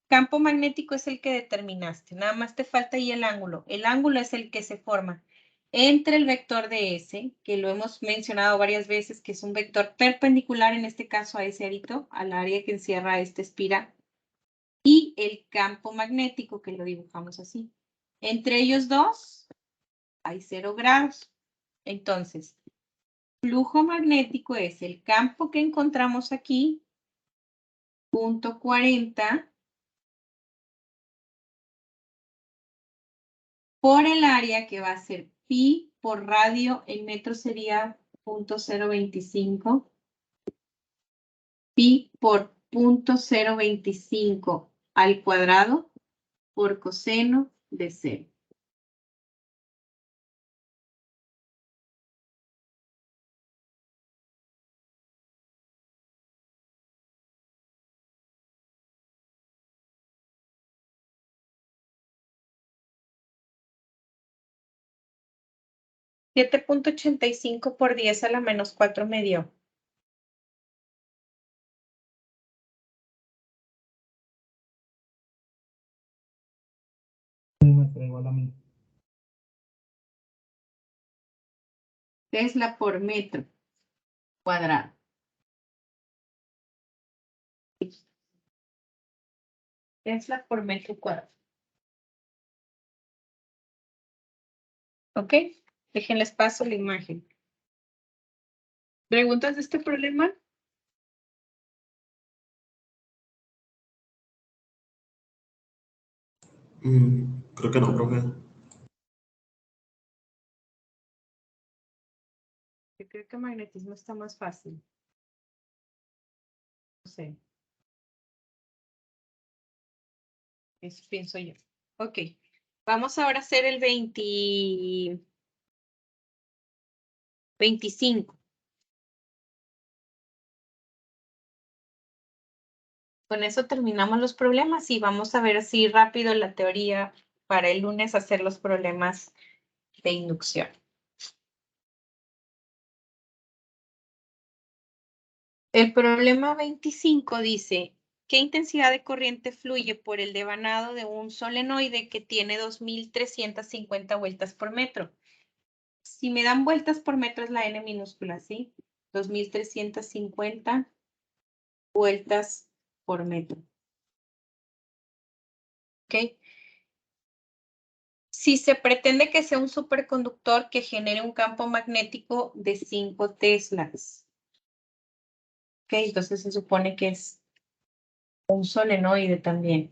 Campo magnético es el que determinaste. Nada más te falta ahí el ángulo. El ángulo es el que se forma entre el vector de S, que lo hemos mencionado varias veces, que es un vector perpendicular, en este caso a ese arito, al área que encierra esta espira, y el campo magnético, que lo dibujamos así. Entre ellos dos hay 0 grados. Entonces, flujo magnético es el campo que encontramos aquí, punto 40, por el área que va a ser pi por radio en metros sería 0.025. Pi por 0.025 al cuadrado por coseno de 0. $7.85 por 10 a la menos 4 me dio. Maestra, igual a mí. Tesla por metro cuadrado. Tesla por metro cuadrado. ¿Ok? Déjenles paso la imagen. ¿Preguntas de este problema? Creo que no, profe. Yo creo que magnetismo está más fácil. No sé. Eso pienso yo. Ok. Vamos ahora a hacer el 25. Con eso terminamos los problemas y vamos a ver así rápido la teoría para el lunes hacer los problemas de inducción. El problema 25 dice, ¿qué intensidad de corriente fluye por el devanado de un solenoide que tiene 2.350 vueltas por metro? Si me dan vueltas por metro es la N minúscula, ¿sí? 2.350 vueltas por metro. ¿Ok? Si se pretende que sea un superconductor que genere un campo magnético de 5 teslas. ¿Ok? Entonces se supone que es un solenoide también.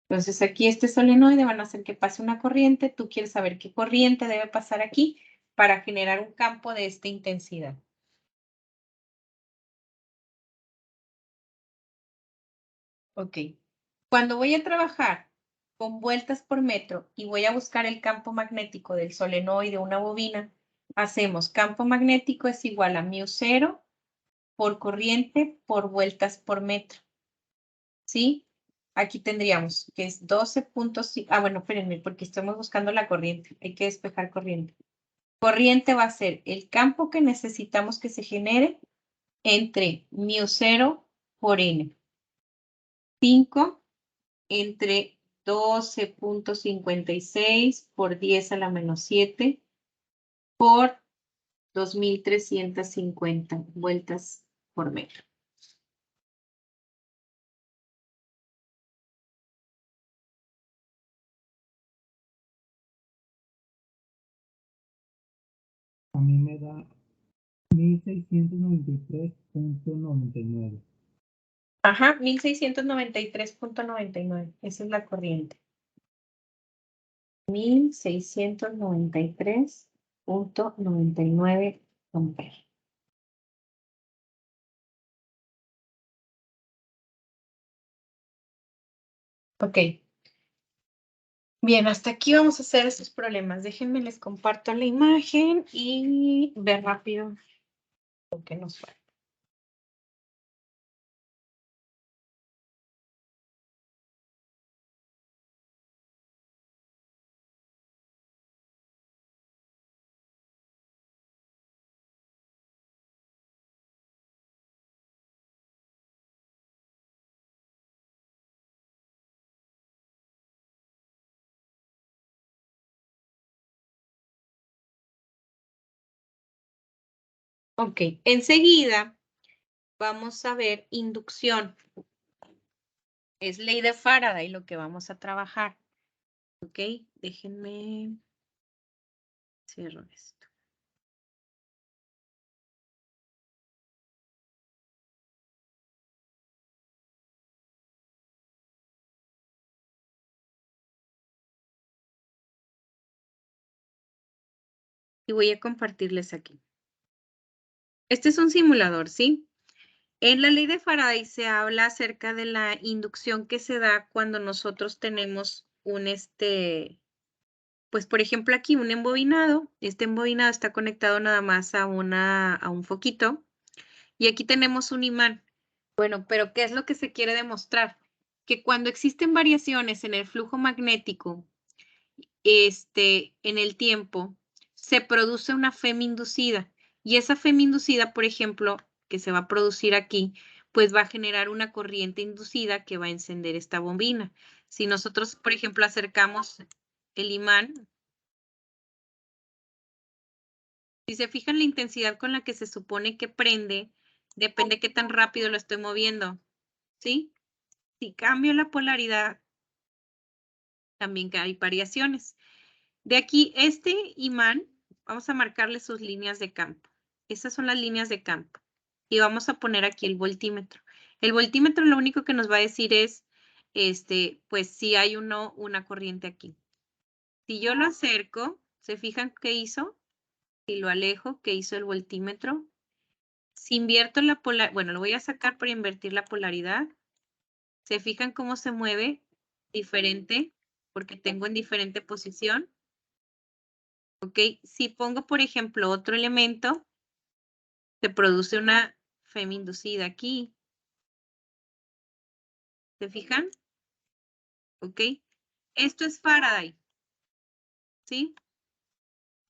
Entonces aquí este solenoide van a hacer que pase una corriente. Tú quieres saber qué corriente debe pasar aquí para generar un campo de esta intensidad. Ok. Cuando voy a trabajar con vueltas por metro y voy a buscar el campo magnético del solenoide, una bobina, hacemos campo magnético es igual a μ0 por corriente por vueltas por metro. ¿Sí? Aquí tendríamos que es 12.5. Ah, bueno, espérenme, porque estamos buscando la corriente. Hay que despejar corriente. Corriente va a ser el campo que necesitamos que se genere entre μ0 por n. 5 entre 12.56 por 10 a la menos 7 por 2.350 vueltas por metro. A mí me da 1693.99. Ajá, 1693.99. Esa es la corriente. 1693.99 amperes. Ok. Bien, hasta aquí vamos a hacer estos problemas. Déjenme, les comparto la imagen y ver rápido lo que nos falta. Ok, enseguida vamos a ver inducción. Es ley de Faraday lo que vamos a trabajar. Ok, déjenme cierro esto. Y voy a compartirles aquí. Este es un simulador, ¿sí? En la ley de Faraday se habla acerca de la inducción que se da cuando nosotros tenemos un pues por ejemplo aquí un embobinado. Este embobinado está conectado nada más a un foquito. Y aquí tenemos un imán. Bueno, pero ¿qué es lo que se quiere demostrar? Que cuando existen variaciones en el flujo magnético, en el tiempo, se produce una FEM inducida. Y esa FEM inducida, por ejemplo, que se va a producir aquí, pues va a generar una corriente inducida que va a encender esta bobina. Si nosotros, por ejemplo, acercamos el imán, si se fijan la intensidad con la que se supone que prende, depende qué tan rápido lo estoy moviendo, ¿sí? Si cambio la polaridad, también hay variaciones. De aquí, este imán, vamos a marcarle sus líneas de campo. Esas son las líneas de campo. Y vamos a poner aquí el voltímetro. El voltímetro lo único que nos va a decir es, pues si hay una corriente aquí. Si yo lo acerco, ¿se fijan qué hizo? Si lo alejo, ¿qué hizo el voltímetro? Si invierto la polaridad, bueno, lo voy a sacar para invertir la polaridad. ¿Se fijan cómo se mueve diferente? Porque tengo en diferente posición. ¿Ok? Si pongo, por ejemplo, otro elemento, se produce una inducida aquí. ¿Se fijan? ¿Ok? Esto es Faraday. ¿Sí?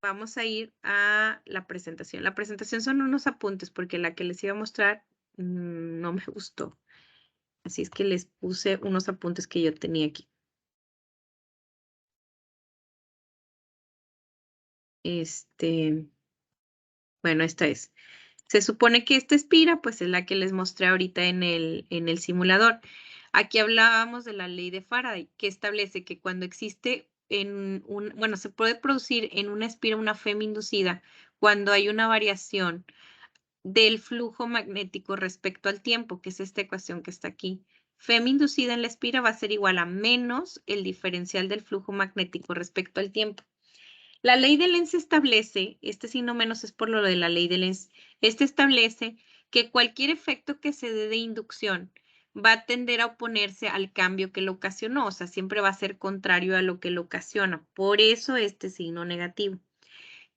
Vamos a ir a la presentación. La presentación son unos apuntes porque la que les iba a mostrar no me gustó. Así es que les puse unos apuntes que yo tenía aquí. Bueno, esta es. Se supone que esta espira, pues es la que les mostré ahorita en el simulador. Aquí hablábamos de la ley de Faraday, que establece que cuando existe bueno, se puede producir en una espira una inducida cuando hay una variación del flujo magnético respecto al tiempo, que es esta ecuación que está aquí. Inducida en la espira va a ser igual a menos el diferencial del flujo magnético respecto al tiempo. La ley de Lenz establece, signo menos es por lo de la ley de Lenz, establece que cualquier efecto que se dé de inducción va a tender a oponerse al cambio que lo ocasionó, o sea, siempre va a ser contrario a lo que lo ocasiona. Por eso este signo negativo.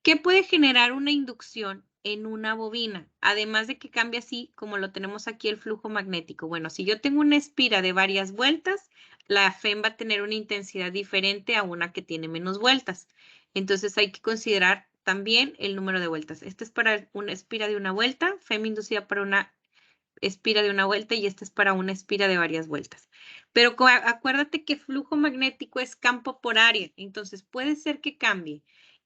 ¿Qué puede generar una inducción en una bobina? Además de que cambia así, como lo tenemos aquí, el flujo magnético. Bueno, si yo tengo una espira de varias vueltas, la FEM va a tener una intensidad diferente a una que tiene menos vueltas. Entonces hay que considerar también el número de vueltas. Este es para una espira de una vuelta, FEM inducida para una espira de una vuelta y esta es para una espira de varias vueltas. Pero acuérdate que flujo magnético es campo por área, entonces puede ser que cambie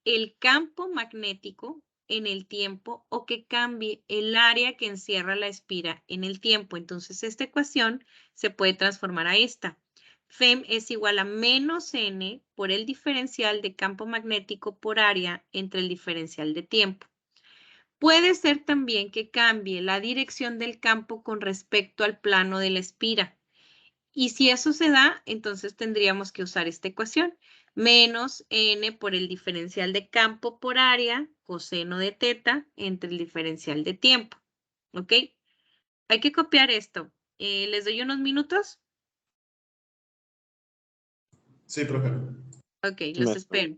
el campo magnético en el tiempo o que cambie el área que encierra la espira en el tiempo. Entonces esta ecuación se puede transformar a esta. FEM es igual a menos N por el diferencial de campo magnético por área entre el diferencial de tiempo. Puede ser también que cambie la dirección del campo con respecto al plano de la espira. Y si eso se da, entonces tendríamos que usar esta ecuación. Menos N por el diferencial de campo por área, coseno de teta, entre el diferencial de tiempo. ¿Ok? Hay que copiar esto. ¿Les doy unos minutos? Sí, profe. Ok, los espero.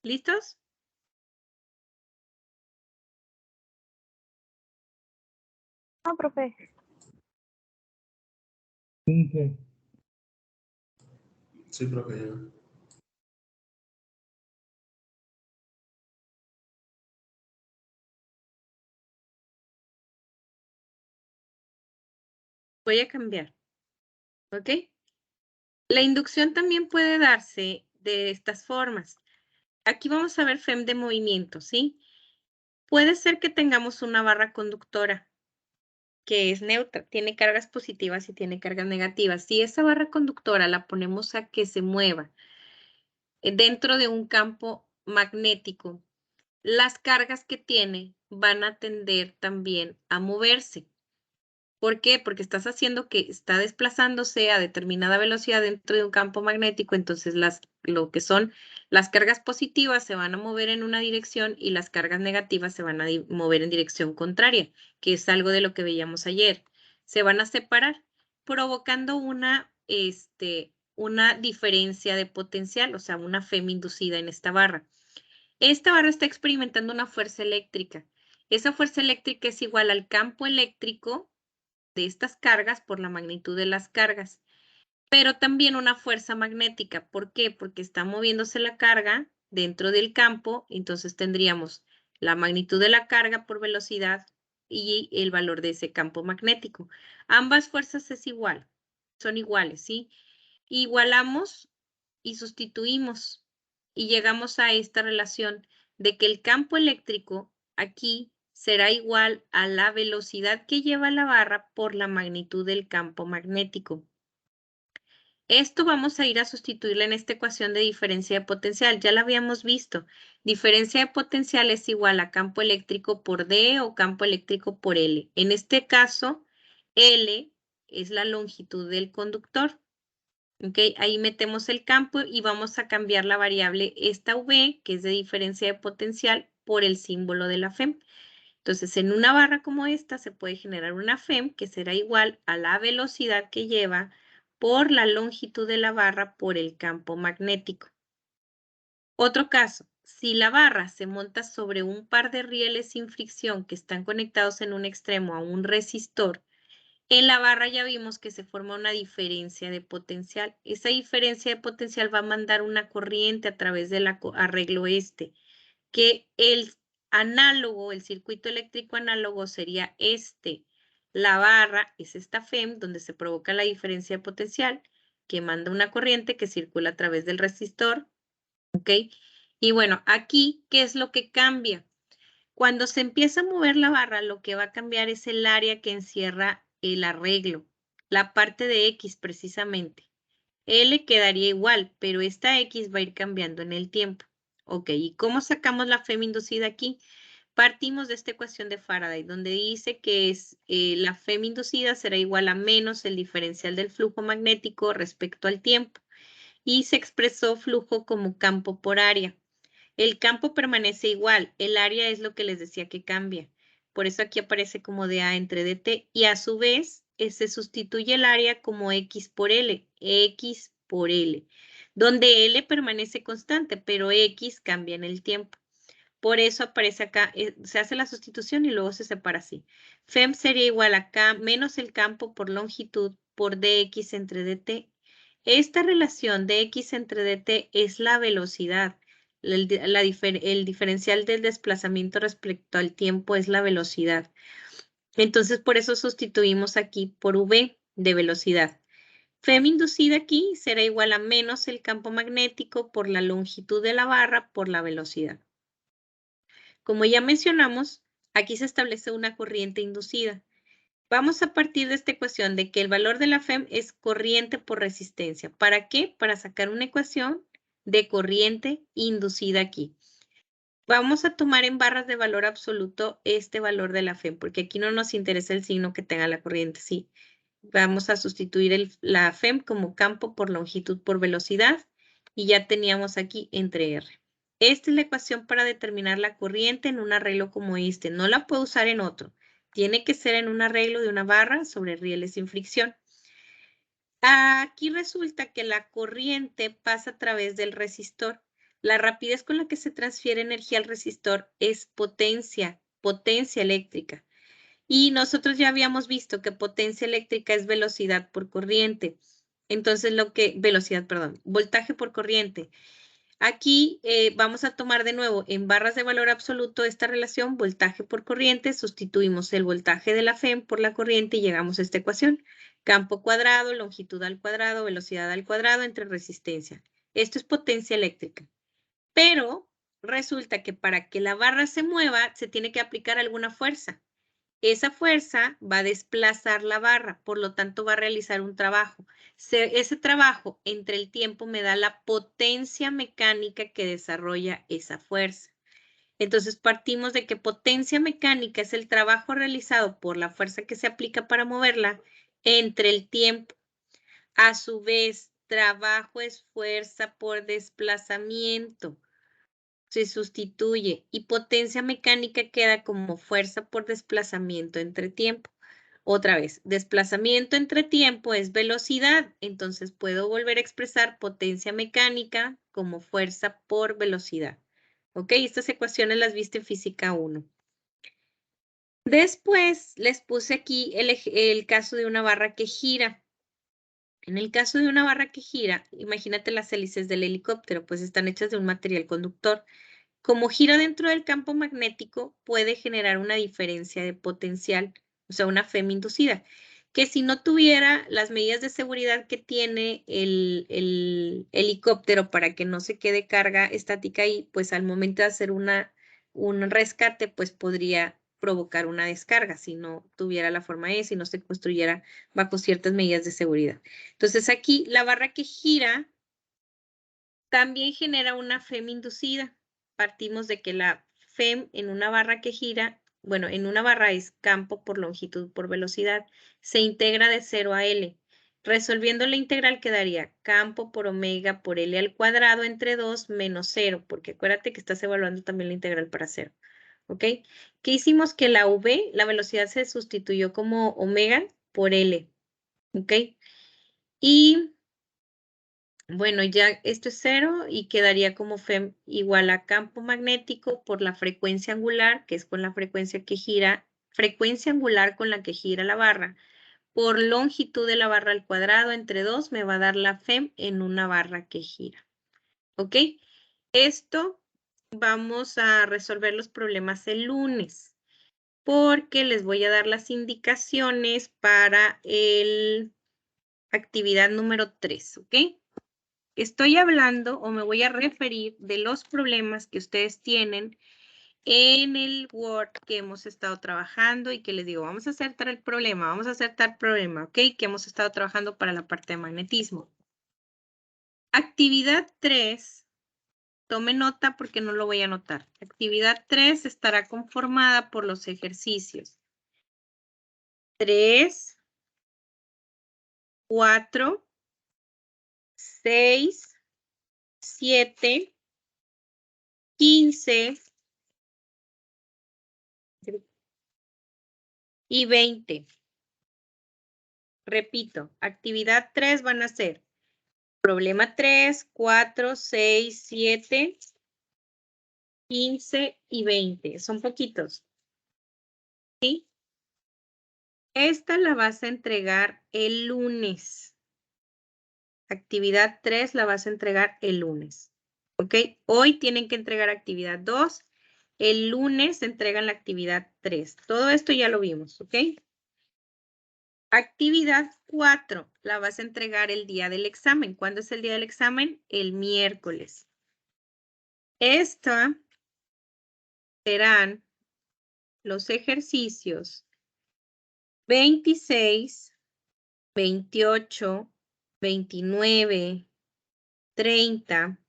¿Listos? No, profe. Inge, Sí, profe, ya. Voy a cambiar. ¿Ok? La inducción también puede darse de estas formas. Aquí vamos a ver FEM de movimiento, ¿sí? Puede ser que tengamos una barra conductora que es neutra, tiene cargas positivas y tiene cargas negativas. Si esa barra conductora la ponemos a que se mueva dentro de un campo magnético, las cargas que tiene van a tender también a moverse. ¿Por qué? Porque estás haciendo que está desplazándose a determinada velocidad dentro de un campo magnético, entonces lo que son las cargas positivas se van a mover en una dirección y las cargas negativas se van a mover en dirección contraria, que es algo de lo que veíamos ayer. Se van a separar, provocando una diferencia de potencial, o sea, una FEM inducida en esta barra. Esta barra está experimentando una fuerza eléctrica. Esa fuerza eléctrica es igual al campo eléctrico de estas cargas por la magnitud de las cargas, pero también una fuerza magnética. ¿Por qué? Porque está moviéndose la carga dentro del campo, entonces tendríamos la magnitud de la carga por velocidad y el valor de ese campo magnético. Ambas fuerzas es igual, son iguales, ¿sí? Igualamos y sustituimos y llegamos a esta relación de que el campo eléctrico aquí será igual a la velocidad que lleva la barra por la magnitud del campo magnético. Esto vamos a ir a sustituirla en esta ecuación de diferencia de potencial. Ya la habíamos visto. Diferencia de potencial es igual a campo eléctrico por D o campo eléctrico por L. En este caso, L es la longitud del conductor. ¿Ok? Ahí metemos el campo y vamos a cambiar la variable esta V, que es de diferencia de potencial, por el símbolo de la FEM. Entonces, en una barra como esta se puede generar una FEM que será igual a la velocidad que lleva por la longitud de la barra por el campo magnético. Otro caso, si la barra se monta sobre un par de rieles sin fricción que están conectados en un extremo a un resistor, en la barra ya vimos que se forma una diferencia de potencial. Esa diferencia de potencial va a mandar una corriente a través del arreglo que el análogo, el circuito eléctrico análogo sería este. La barra es esta FEM donde se provoca la diferencia de potencial que manda una corriente que circula a través del resistor. ¿Ok? Y bueno, aquí, ¿qué es lo que cambia? Cuando se empieza a mover la barra, lo que va a cambiar es el área que encierra el arreglo, la parte de X precisamente. L quedaría igual, pero esta X va a ir cambiando en el tiempo. Ok, ¿y cómo sacamos la FEM inducida aquí? Partimos de esta ecuación de Faraday, donde dice que la FEM inducida será igual a menos el diferencial del flujo magnético respecto al tiempo. Y se expresó flujo como campo por área. El campo permanece igual, el área es lo que les decía que cambia. Por eso aquí aparece como dA entre dt y a su vez se sustituye el área como X por L, donde L permanece constante, pero X cambia en el tiempo. Por eso aparece acá, se hace la sustitución y luego se separa así. FEM sería igual a K menos el campo por longitud por dx entre dt. Esta relación dx entre dt es la velocidad. El diferencial del desplazamiento respecto al tiempo es la velocidad. Entonces, por eso sustituimos aquí por v de velocidad. FEM inducida aquí será igual a menos el campo magnético por la longitud de la barra por la velocidad. Como ya mencionamos, aquí se establece una corriente inducida. Vamos a partir de esta ecuación de que el valor de la FEM es corriente por resistencia. ¿Para qué? Para sacar una ecuación de corriente inducida aquí. Vamos a tomar en barras de valor absoluto este valor de la FEM, porque aquí no nos interesa el signo que tenga la corriente, sí. Vamos a sustituir la FEM como campo por longitud por velocidad y ya teníamos aquí entre R. Esta es la ecuación para determinar la corriente en un arreglo como este. No la puedo usar en otro. Tiene que ser en un arreglo de una barra sobre rieles sin fricción. Aquí resulta que la corriente pasa a través del resistor. La rapidez con la que se transfiere energía al resistor es potencia eléctrica. Y nosotros ya habíamos visto que potencia eléctrica es velocidad por corriente. Entonces, voltaje por corriente. Aquí vamos a tomar de nuevo en barras de valor absoluto esta relación voltaje por corriente, sustituimos el voltaje de la FEM por la corriente y llegamos a esta ecuación. Campo cuadrado, longitud al cuadrado, velocidad al cuadrado entre resistencia. Esto es potencia eléctrica. Pero resulta que para que la barra se mueva se tiene que aplicar alguna fuerza. Esa fuerza va a desplazar la barra, por lo tanto va a realizar un trabajo. Ese trabajo entre el tiempo me da la potencia mecánica que desarrolla esa fuerza. Entonces partimos de que potencia mecánica es el trabajo realizado por la fuerza que se aplica para moverla entre el tiempo. A su vez, trabajo es fuerza por desplazamiento. Se sustituye y potencia mecánica queda como fuerza por desplazamiento entre tiempo. Otra vez, desplazamiento entre tiempo es velocidad, entonces puedo volver a expresar potencia mecánica como fuerza por velocidad. ¿Ok? Estas ecuaciones las viste en física 1. Después les puse aquí el caso de una barra que gira. En el caso de una barra que gira, imagínate las hélices del helicóptero, pues están hechas de un material conductor. Como gira dentro del campo magnético, puede generar una diferencia de potencial, o sea, una FEM inducida, que si no tuviera las medidas de seguridad que tiene el helicóptero para que no se quede carga estática ahí, pues al momento de hacer un rescate, pues podría provocar una descarga si no tuviera la forma si no se construyera bajo ciertas medidas de seguridad. Entonces aquí la barra que gira también genera una FEM inducida. Partimos de que la FEM en una barra que gira, bueno, en una barra es campo por longitud por velocidad, se integra de 0 a L. Resolviendo la integral quedaría campo por omega por L al cuadrado entre 2 menos 0, porque acuérdate que estás evaluando también la integral para 0. ¿Ok? ¿Qué hicimos? Que la V, la velocidad se sustituyó como omega por L. ¿Ok? Y bueno, ya esto es 0 y quedaría como FEM igual a campo magnético por la frecuencia angular, que es con la frecuencia que gira, frecuencia angular con la que gira la barra, por longitud de la barra al cuadrado entre 2 me va a dar la FEM en una barra que gira. ¿Ok? Esto vamos a resolver los problemas el lunes, porque les voy a dar las indicaciones para el actividad número 3, ¿ok? Estoy hablando o me voy a referir de los problemas que ustedes tienen en el Word que hemos estado trabajando y que les digo, vamos a hacer tal problema, ¿ok? Que hemos estado trabajando para la parte de magnetismo. Actividad 3, tome nota porque no lo voy a anotar. Actividad 3 estará conformada por los ejercicios 3, 4, 6, 7, 15 y 20. Repito, actividad 3 van a ser problema 3, 4, 6, 7, 15 y 20. Son poquitos. ¿Sí? Esta la vas a entregar el lunes. Actividad 3 la vas a entregar el lunes. ¿Ok? Hoy tienen que entregar actividad 2. El lunes entregan la actividad 3. Todo esto ya lo vimos. ¿Ok? Actividad 4 la vas a entregar el día del examen. ¿Cuándo es el día del examen? El miércoles. Esta serán los ejercicios 26, 28, 29, 30,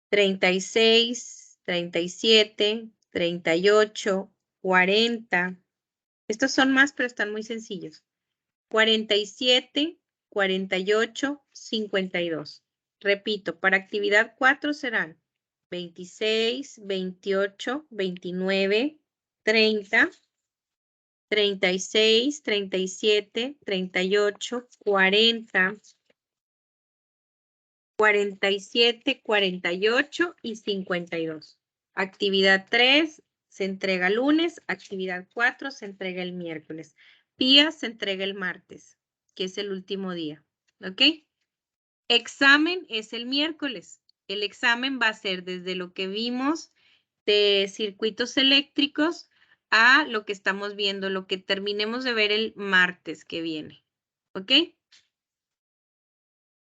36, 37, 38, 40. Estos son más, pero están muy sencillos. 47, 48, 52. Repito, para actividad 4 serán 26, 28, 29, 30, 36, 37, 38, 40, 47, 48 y 52. Actividad 3 se entrega lunes, actividad 4 se entrega el miércoles. PIA se entrega el martes, que es el último día. ¿Ok? Examen es el miércoles. El examen va a ser desde lo que vimos de circuitos eléctricos a lo que estamos viendo, lo que terminemos de ver el martes que viene. ¿Ok?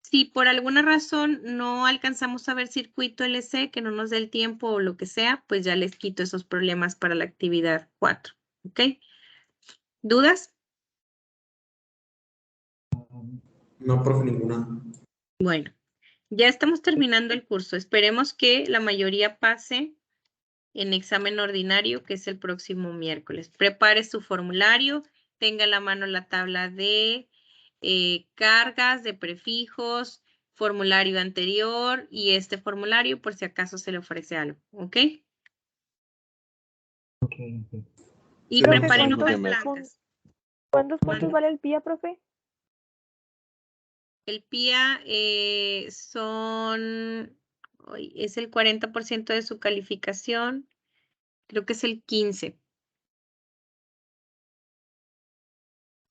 Si por alguna razón no alcanzamos a ver circuito LC, que no nos dé el tiempo o lo que sea, pues ya les quito esos problemas para la actividad 4. ¿Ok? ¿Dudas? No, profe, ninguna. Bueno, ya estamos terminando el curso. Esperemos que la mayoría pase en examen ordinario, que es el próximo miércoles. Prepare su formulario, tenga a la mano la tabla de cargas, de prefijos, formulario anterior y este formulario por si acaso se le ofrece algo, ¿ok? Ok. Y Sí, preparen ¿cuántos hojas son? blancas. ¿Cuántos Mande. puntos vale el PIA, profe? El PIA es el 40% de su calificación, creo que es el 15%.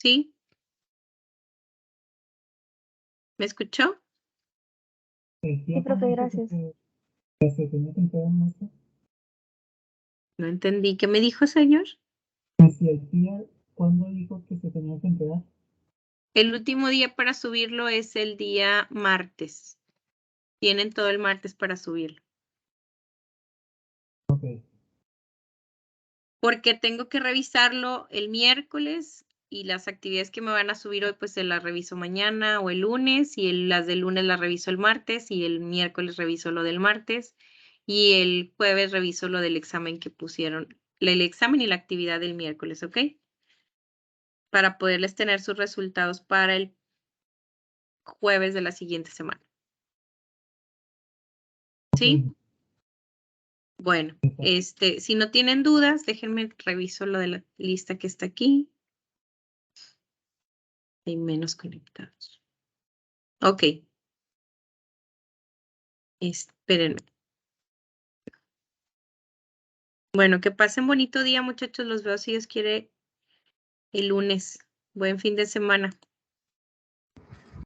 ¿Sí? ¿Me escuchó? Sí, profe, gracias. Que se tenía que entregar maestra. No entendí. ¿Qué me dijo, señor? Y si el día, ¿cuándo dijo que se tenía que entregar? El último día para subirlo es el día martes. Tienen todo el martes para subirlo. Ok. Porque tengo que revisarlo el miércoles y las actividades que me van a subir hoy, pues se las reviso mañana o el lunes y las del lunes las reviso el martes y el miércoles reviso lo del martes y el jueves reviso lo del examen que pusieron, el examen y la actividad del miércoles, ¿ok? Para poderles tener sus resultados para el jueves de la siguiente semana. ¿Sí? Ok. Bueno, si no tienen dudas, déjenme reviso lo de la lista que está aquí. Hay menos conectados. Ok. Espérenme. Bueno, que pasen bonito día, muchachos. Los veo si Dios quiere el lunes. Buen fin de semana.